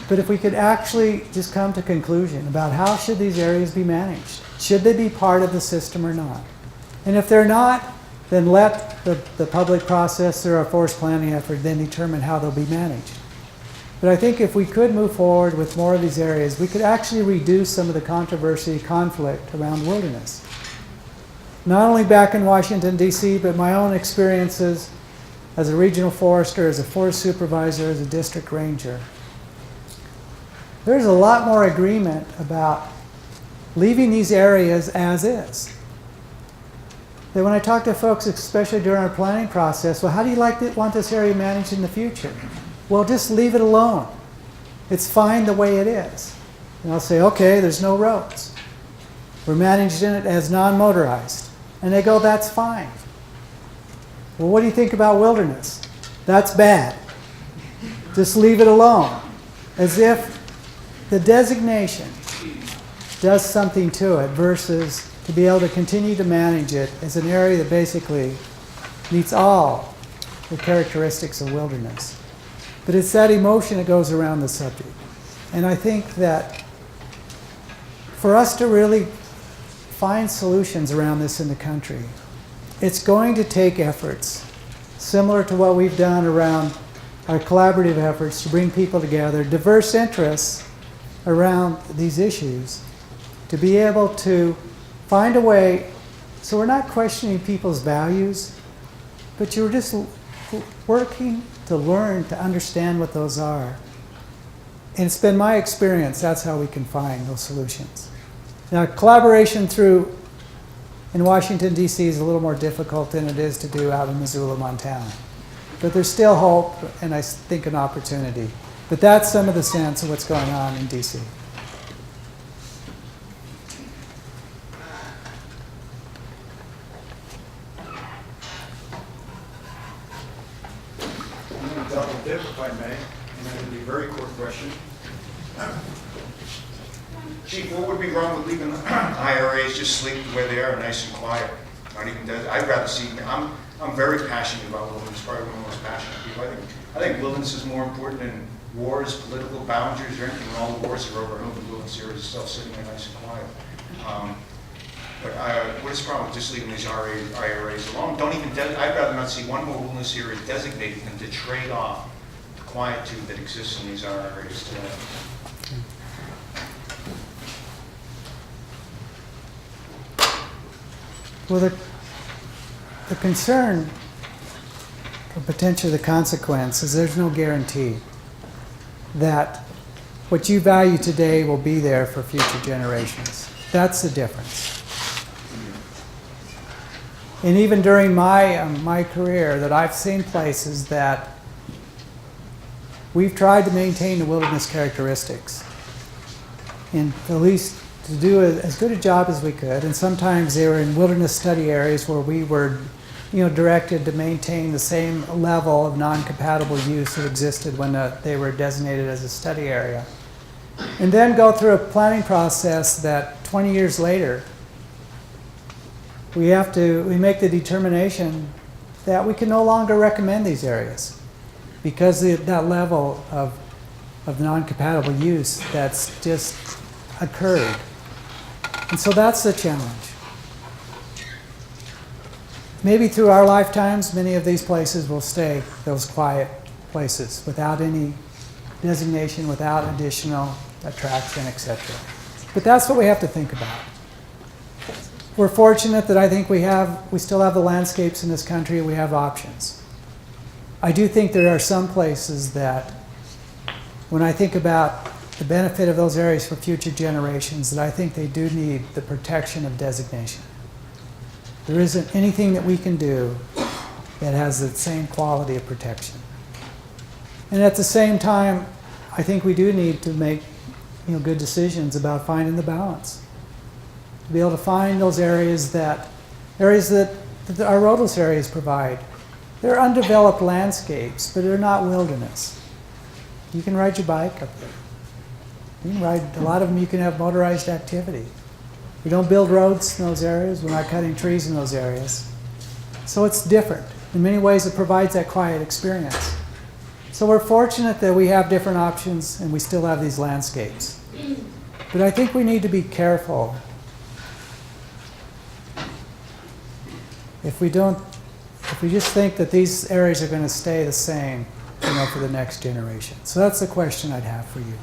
But if we could actually just come to a conclusion about how should these areas be managed? Should they be part of the system or not? And if they're not, then let the public process through our forest planning effort then determine how they'll be managed. But I think if we could move forward with more of these areas, we could actually reduce some of the controversy, conflict around wilderness. Not only back in Washington, D.C., but my own experiences as a regional forester, as a forest supervisor, as a district ranger. There's a lot more agreement about leaving these areas as is. That when I talk to folks, especially during our planning process, well, how do you want this area managed in the future? Well, just leave it alone. It's fine the way it is. And I'll say, okay, there's no roads. We're managing it as non-motorized. And they go, that's fine. Well, what do you think about wilderness? That's bad. Just leave it alone. As if the designation does something to it versus to be able to continue to manage it as an area that basically meets all the characteristics of wilderness. But it's that emotion that goes around the subject. And I think that for us to really find solutions around this in the country, it's going to take efforts similar to what we've done around our collaborative efforts to bring people together, diverse interests around these issues, to be able to find a way so we're not questioning people's values, but you're just working to learn to understand what those are. And it's been my experience that's how we can find those solutions. Now, collaboration in Washington, D.C. is a little more difficult than it is to do out in Missoula, Montana. But there's still hope and I think an opportunity. But that's some of the sense of what's going on in D.C. double dip, if I may, and that would be a very quick question. Chief, what would be wrong with leaving IRAs just sleep the way they are, nice and quiet? Not even dead. I'd rather see, I'm very passionate about wilderness, probably one of the most passionate people. I think wilderness is more important than wars, political boundaries, or anything. When all the wars are over, I hope the wilderness area is still sitting there nice and quiet. But what is the problem with just leaving these IRAs alone? Don't even, I'd rather not see one more wilderness area designated than to trade off the quietude that exists in these IRAs today. Well, the concern, or potentially the consequence, is there's no guarantee that what you value today will be there for future generations. That's the difference. And even during my career, that I've seen places that we've tried to maintain the wilderness characteristics, and at least to do as good a job as we could. And sometimes they were in wilderness study areas where we were, directed to maintain the same level of non-compatible use that existed when they were designated as a study area. And then go through a planning process that 20 years later, we make the determination that we can no longer recommend these areas because that level of non-compatible use that's just occurred. And so that's the challenge. Maybe through our lifetimes, many of these places will stay those quiet places without any designation, without additional attraction, etc. But that's what we have to think about. We're fortunate that I think we still have the landscapes in this country, we have options. I do think there are some places that, when I think about the benefit of those areas for future generations, that I think they do need the protection of designation. There isn't anything that we can do that has the same quality of protection. And at the same time, I think we do need to make good decisions about finding the balance. To be able to find those areas that our roadless areas provide. They're undeveloped landscapes, but they're not wilderness. You can ride your bike up there. You can ride, a lot of them you can have motorized activity. We don't build roads in those areas. We're not cutting trees in those areas. So it's different. In many ways, it provides that quiet experience. So we're fortunate that we have different options and we still have these landscapes. But I think we need to be careful. If we just think that these areas are going to stay the same, for the next generation. So that's the question I'd have for you.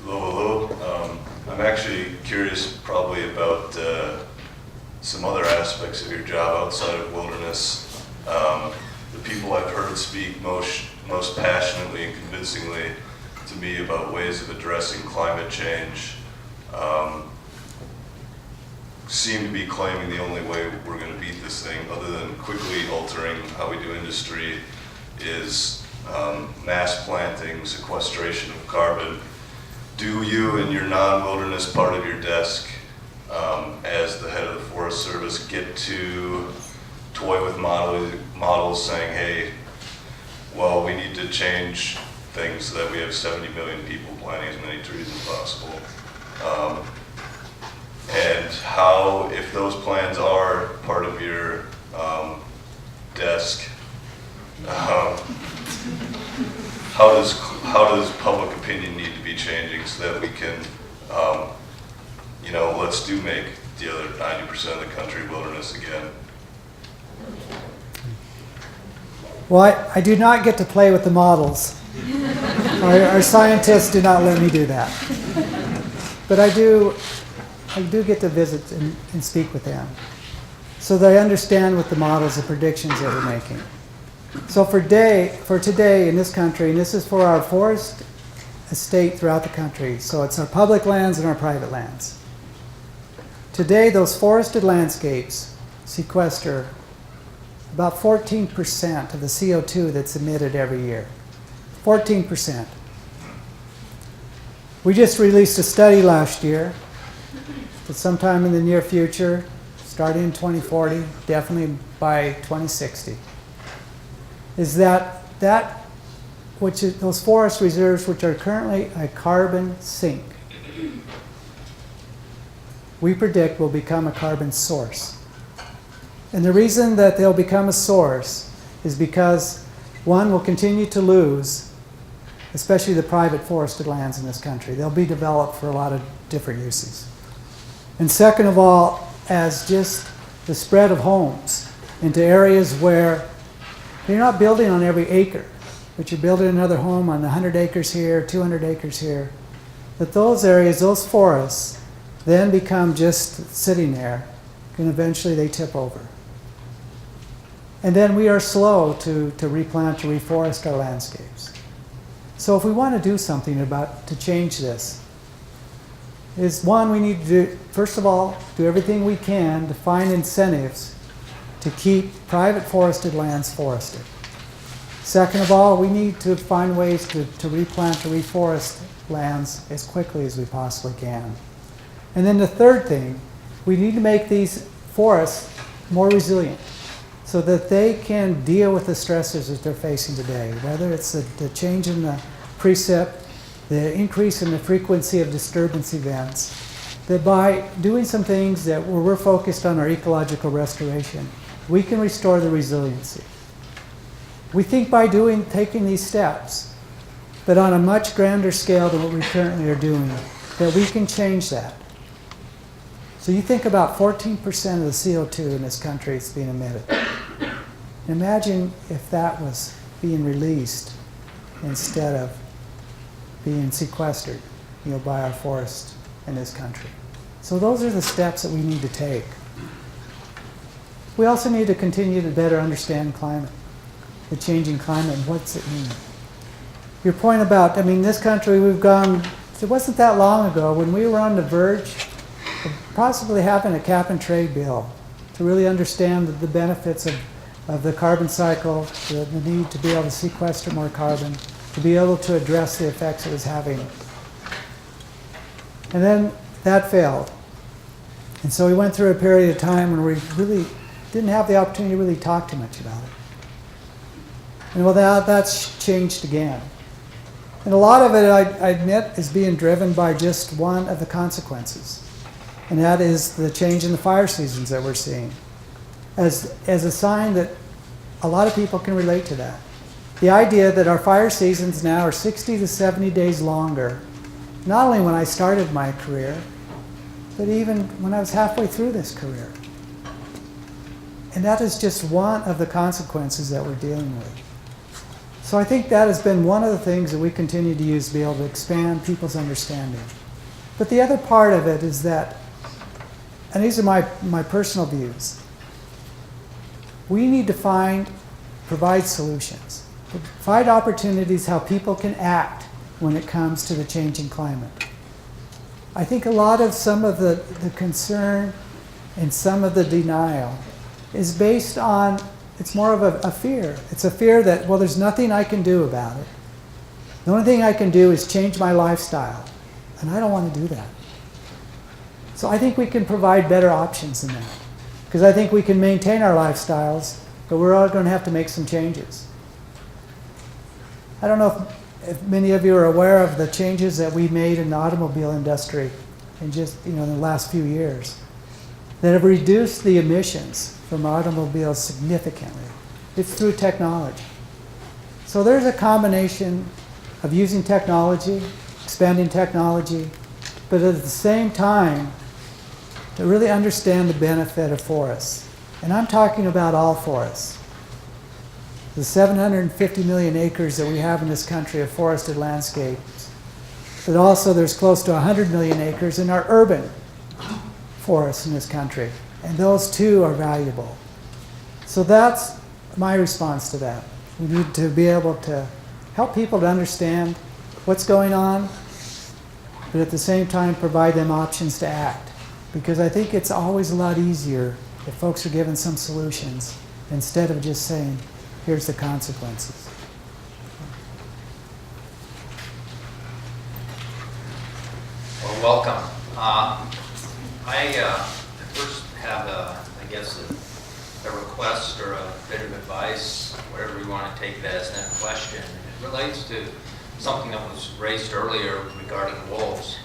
Hello. I'm actually curious probably about some other aspects of your job outside of wilderness. The people I've heard speak most passionately and convincingly to me about ways of addressing climate change seem to be claiming the only way we're going to beat this thing, other than quickly altering how we do industry, is mass planting, sequestration of carbon. Do you, in your non-wilderness part of your desk, as the head of the Forest Service, get to toy with models saying, hey, well, we need to change things so that we have 70 million people planting as many trees as possible? And how, if those plans are part of your desk, how does public opinion need to be changing so that we can, let's make the other 90% of the country wilderness again? Well, I do not get to play with the models. Our scientists do not let me do that. But I do get to visit and speak with them, so that I understand what the models and predictions that we're making. So for today in this country, and this is for our forest estate throughout the country, so it's our public lands and our private lands. Today, those forested landscapes sequester about 14% of the CO2 that's emitted every year. 14%. We just released a study last year that sometime in the near future, starting in 2040, definitely by 2060, is that those forest reserves which are currently a carbon sink, we predict will become a carbon source. And the reason that they'll become a source is because, one, we'll continue to lose, especially the private forested lands in this country. They'll be developed for a lot of different uses. And second of all, as just the spread of homes into areas where you're not building on every acre, but you're building another home on 100 acres here, 200 acres here, that those areas, those forests, then become just sitting there, and eventually they tip over. And then we are slow to replant, to reforest our landscapes. So if we want to do something to change this, is one, we need to do, first of all, do everything we can to find incentives to keep private forested lands forested. Second of all, we need to find ways to replant, to reforest lands as quickly as we possibly can. And then the third thing, we need to make these forests more resilient so that they can deal with the stressors that they're facing today, whether it's the change in the precip, the increase in the frequency of disturbance events, that by doing some things that where we're focused on our ecological restoration, we can restore the resiliency. We think by taking these steps, that on a much grander scale than what we currently are doing, that we can change that. So you think about 14% of the CO2 in this country is being emitted. Imagine if that was being released instead of being sequestered, by our forests in this country. So those are the steps that we need to take. We also need to continue to better understand climate, the changing climate, and what's it mean. Your point about, this country, we've gone, it wasn't that long ago when we were on the verge of possibly having a cap and trade bill to really understand the benefits of the carbon cycle, the need to be able to sequester more carbon, to be able to address the effects it was having. And then that failed. And so we went through a period of time when we really didn't have the opportunity to really talk too much about it. And that's changed again. And a lot of it, I admit, is being driven by just one of the consequences. And that is the change in the fire seasons that we're seeing. As a sign that a lot of people can relate to that. The idea that our fire seasons now are 60 to 70 days longer, not only when I started my career, but even when I was halfway through this career. And that is just one of the consequences that we're dealing with. So I think that has been one of the things that we continue to use to be able to expand people's understanding. But the other part of it is that, and these are my personal views, we need to provide solutions, provide opportunities how people can act when it comes to the changing climate. I think a lot of some of the concern and some of the denial is based on, it's more of a fear. It's a fear that, well, there's nothing I can do about it. The only thing I can do is change my lifestyle. And I don't want to do that. So I think we can provide better options than that. Because I think we can maintain our lifestyles, but we're all going to have to make some changes. I don't know if many of you are aware of the changes that we made in the automobile industry in just, in the last few years that have reduced the emissions from automobiles significantly. It's through technology. So there's a combination of using technology, expanding technology, but at the same time, to really understand the benefit of forests. And I'm talking about all forests. The 750 million acres that we have in this country of forested landscapes, but also there's close to 100 million acres in our urban forests in this country. And those too are valuable. So that's my response to that. We need to be able to help people to understand what's going on, but at the same time provide them options to act. Because I think it's always a lot easier if folks are given some solutions instead of just saying, here's the consequences. Well, welcome. I first have a guess a request or a bit of advice, whatever you want to take that as that question. It relates to something that was raised earlier regarding wolves.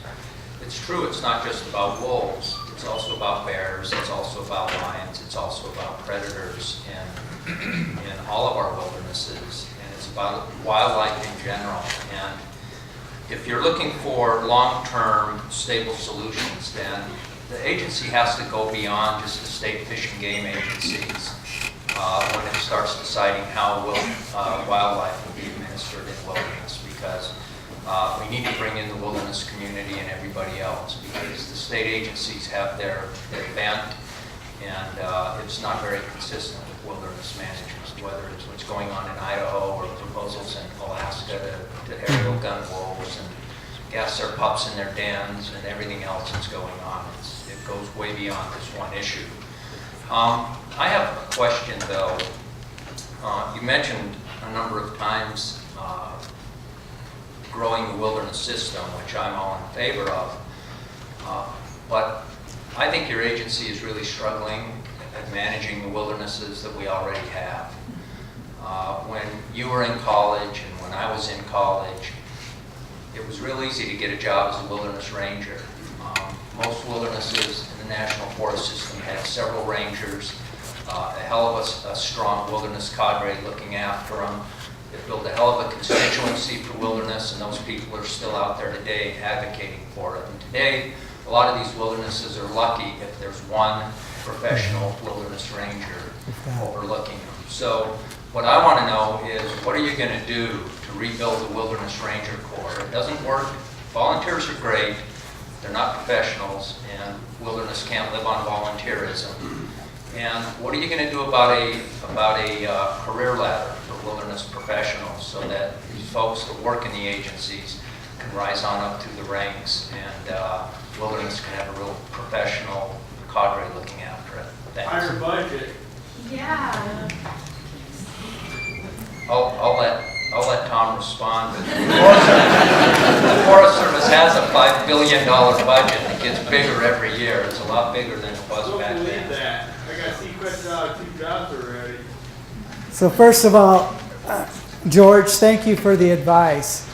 It's true, it's not just about wolves. It's also about bears, it's also about lions, it's also about predators in all of our wildernesses, and it's about wildlife in general. And if you're looking for long-term stable solutions, then the agency has to go beyond just the state fish and game agencies when it starts deciding how wildlife will be administered in wilderness, because we need to bring in the wilderness community and everybody else, because the state agencies have their bent, and it's not very consistent with wilderness managers, whether it's what's going on in Idaho or proposals in Alaska to aerial gun wolves and gas their pups in their dens and everything else that's going on. It goes way beyond this one issue. I have a question, though. You mentioned a number of times growing the wilderness system, which I'm all in favor of. But I think your agency is really struggling at managing the wildernesses that we already have. When you were in college and when I was in college, it was real easy to get a job as a wilderness ranger. Most wildernesses in the National Forest System had several rangers, a hell of a strong wilderness cadre looking after them. It built a hell of a constituency for wilderness, and those people are still out there today advocating for it. And today, a lot of these wildernesses are lucky if there's one professional wilderness ranger overlooking them. So what I want to know is, what are you going to do to rebuild the Wilderness Ranger Corps? It doesn't work. Volunteers are great. They're not professionals, and wilderness can't live on volunteerism. And what are you going to do about a career ladder for wilderness professionals, so that these folks that work in the agencies can rise on up through the ranks, and wilderness can have a real professional cadre looking after it? Thanks. Higher budget. Yeah. I'll let Tom respond. But the Forest Service has a $5 billion budget that gets bigger every year. It's a lot bigger than it was back Don't believe then. that. I got sequenced out 2 jobs already. So first of all, George, thank you for the advice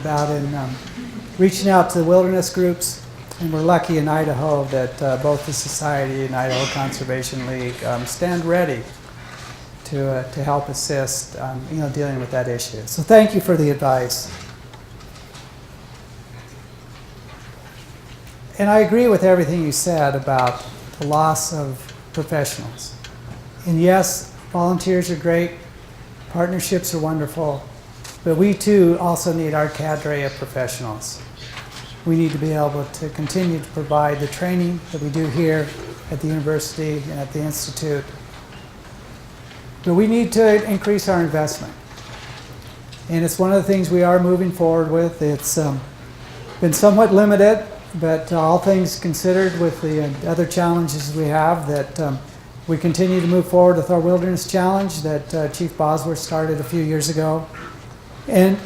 about reaching out to the wilderness groups. And we're lucky in Idaho that both the Society and Idaho Conservation League stand ready to help assist, dealing with that issue. So thank you for the advice. And I agree with everything you said about the loss of professionals. And yes, volunteers are great, partnerships are wonderful, but we too also need our cadre of professionals. We need to be able to continue to provide the training that we do here at the university and at the institute. But we need to increase our investment. And it's one of the things we are moving forward with. It's been somewhat limited, but all things considered with the other challenges we have, that we continue to move forward with our Wilderness Challenge that Chief Bosworth started a few years ago. And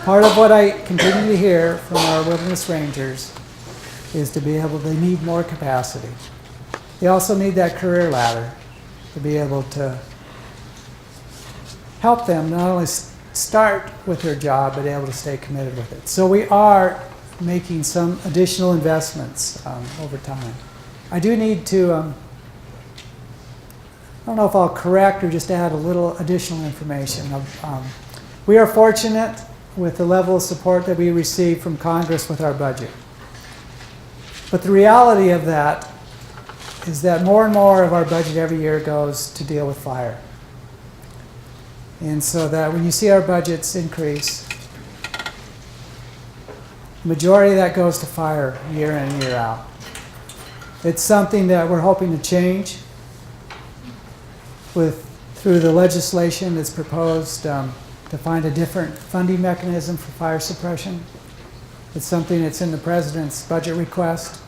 part of what I continue to hear from our Wilderness Rangers is to be able, they need more capacity. They also need that career ladder to be able to help them not only start with their job, but able to stay committed with it. So we are making some additional investments over time. I do need to, I don't know if I'll correct or just add a little additional information. We are fortunate with the level of support that we receive from Congress with our budget. But the reality of that is that more and more of our budget every year goes to deal with fire. And so that when you see our budgets increase, the majority of that goes to fire year in and year out. It's something that we're hoping to change through the legislation that's proposed to find a different funding mechanism for fire suppression. It's something that's in the President's budget request.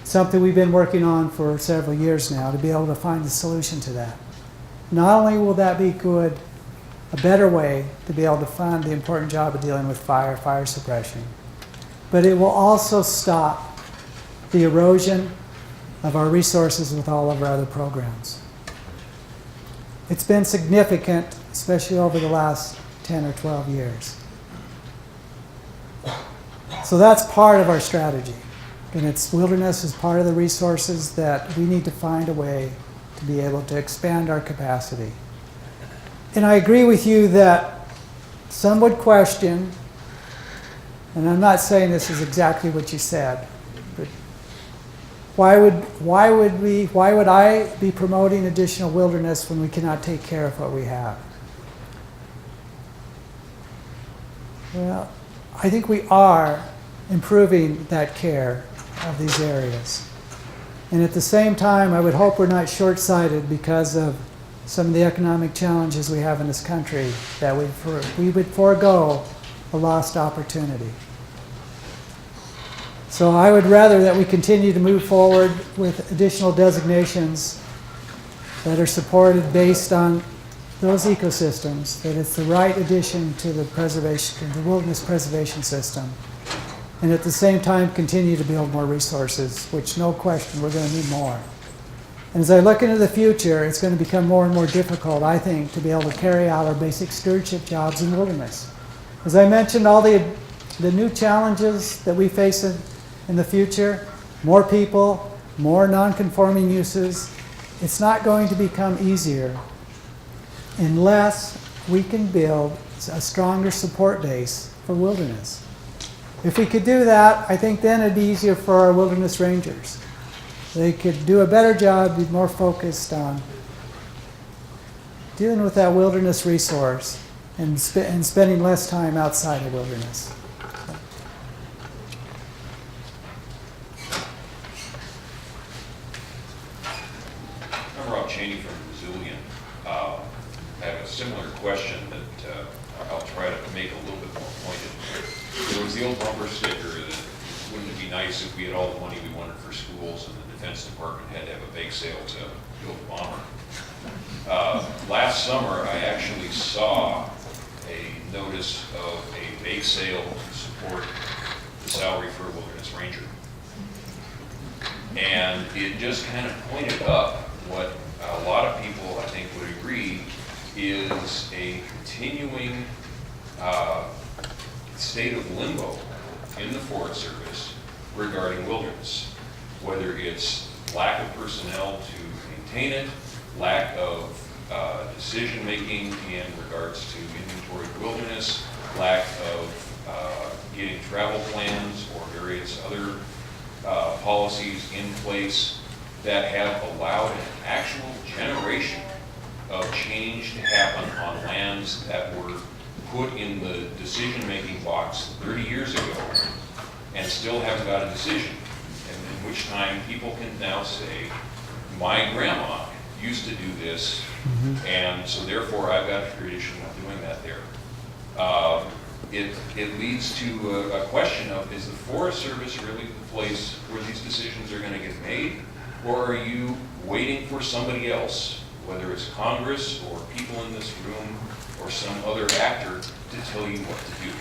Something we've been working on for several years now to be able to find a solution to that. Not only will that be good, a better way to be able to fund the important job of dealing with fire suppression, but it will also stop the erosion of our resources with all of our other programs. It's been significant, especially over the last 10 or 12 years. So that's part of our strategy. And it's wilderness is part of the resources that we need to find a way to be able to expand our capacity. And I agree with you that some would question, and I'm not saying this is exactly what you said, but why would I be promoting additional wilderness when we cannot take care of what we have? Well, I think we are improving that care of these areas. And at the same time, I would hope we're not short-sighted because of some of the economic challenges we have in this country, that we would forego a lost opportunity. So I would rather that we continue to move forward with additional designations that are supported based on those ecosystems, that it's the right addition to the preservation, the wilderness preservation system. And at the same time, continue to build more resources, which no question, we're going to need more. And as I look into the future, it's going to become more and more difficult, I think, to be able to carry out our basic stewardship jobs in wilderness. As I mentioned, all the new challenges that we face in the future, more people, more non-conforming uses, it's not going to become easier unless we can build a stronger support base for wilderness. If we could do that, I think then it'd be easier for our wilderness rangers. They could do a better job, be more focused on dealing with that wilderness resource and spending less time outside the wilderness. I'm Rob Cheney from Resilient. I have a similar question that I'll try to make a little bit more pointed. There was the old bumper sticker that wouldn't it be nice if we had all the money we wanted for schools and the Defense Department had to have a bake sale to build a bomber. Last summer, I actually saw a notice of a bake sale to support the salary for a wilderness ranger. And it just kind of pointed up what a lot of people, I think, would agree is a continuing state of limbo in the Forest Service regarding wilderness, whether it's lack of personnel to maintain it, lack of decision-making in regards to inventory wilderness, lack of getting travel plans or various other policies in place that have allowed an actual generation of change to happen on lands that were put in the decision-making box 30 years ago and still haven't got a decision. And in which time people can now say, my grandma used to do this, and so therefore I've got a tradition of doing that there. It leads to a question of, is the Forest Service really the place where these decisions are going to get made, or are you waiting for somebody else, whether it's Congress or people in this room or some other actor, to tell you what to do?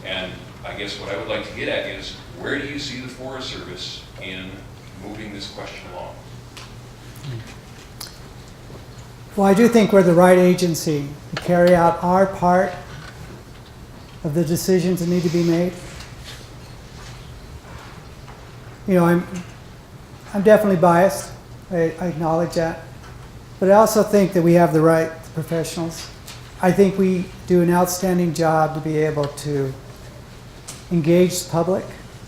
And I guess what I would like to get at is, where do you see the Forest Service in moving this question along? Well, I do think we're the right agency to carry out our part of the decisions that need to be made. You know, I'm definitely biased. I acknowledge that. But I also think that we have the right professionals. I think we do an outstanding job to be able to engage the public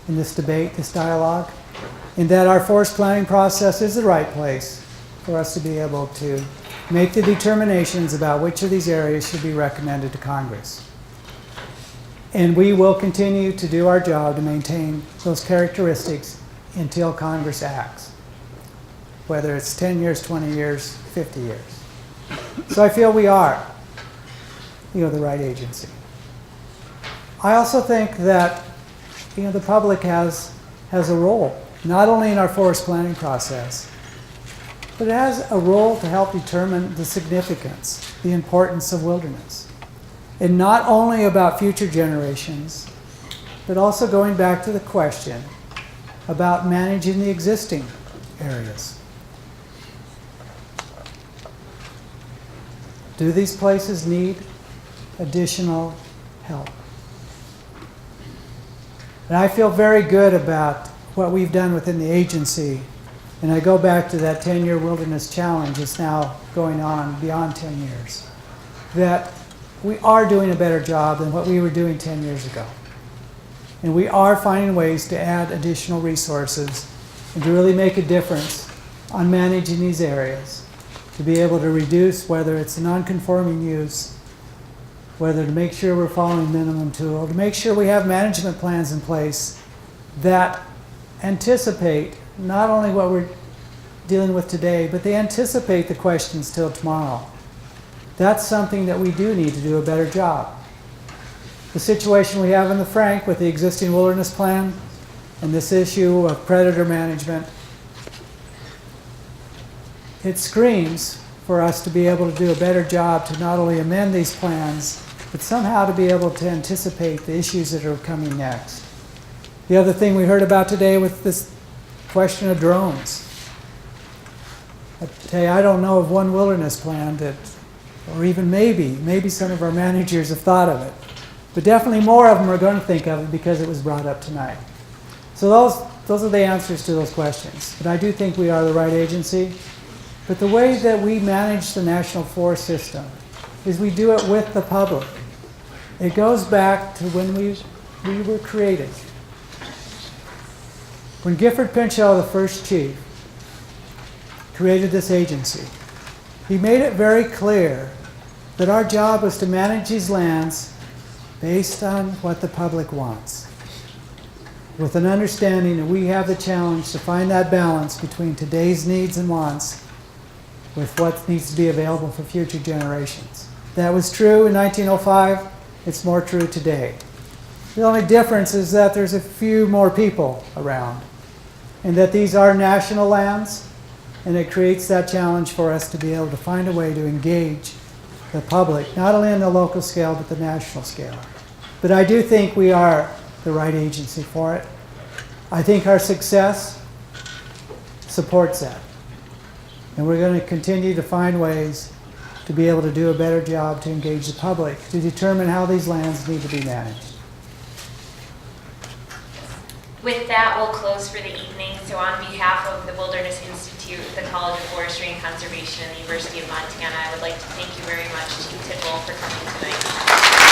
in this debate, this dialogue, and that our forest planning process is the right place for us to be able to make the determinations about which of these areas should be recommended to Congress. And we will continue to do our job to maintain those characteristics until Congress acts, whether it's 10 years, 20 years, 50 years. So I feel we are, the right agency. I also think that, the public has a role, not only in our forest planning process, but it has a role to help determine the significance, the importance of wilderness. And not only about future generations, but also going back to the question about managing the existing areas. Do these places need additional help? And I feel very good about what we've done within the agency. And I go back to that 10-year wilderness challenge that's now going on beyond 10 years. That we are doing a better job than what we were doing 10 years ago. And we are finding ways to add additional resources and to really make a difference on managing these areas, to be able to reduce whether it's a non-conforming use, whether to make sure we're following minimum tool, to make sure we have management plans in place that anticipate not only what we're dealing with today, but they anticipate the questions till tomorrow. That's something that we do need to do a better job. The situation we have in the Frank with the existing wilderness plan and this issue of predator management, it screams for us to be able to do a better job to not only amend these plans, but somehow to be able to anticipate the issues that are coming next. The other thing we heard about today with this question of drones. I tell you, I don't know of one wilderness plan that, or even maybe some of our managers have thought of it. But definitely more of them are going to think of it because it was brought up tonight. So those are the answers to those questions. But I do think we are the right agency. But the way that we manage the National Forest System is we do it with the public. It goes back to when we were created. When Gifford Pinchot, the first chief, created this agency, he made it very clear that our job was to manage these lands based on what the public wants, with an understanding that we have the challenge to find that balance between today's needs and wants with what needs to be available for future generations. That was true in 1905. It's more true today. The only difference is that there's a few more people around, and that these are national lands, and it creates that challenge for us to be able to find a way to engage the public, not only on the local scale, but the national scale. But I do think we are the right agency for it. I think our success supports that. And we're going to continue to find ways to be able to do a better job to engage the public, to determine how these lands need to be managed. With that, we'll close for the evening. So on behalf of the Wilderness Institute, the College of Forestry and Conservation, and the University of Montana, I would like to thank you very much, Chief Tidwell, for coming tonight.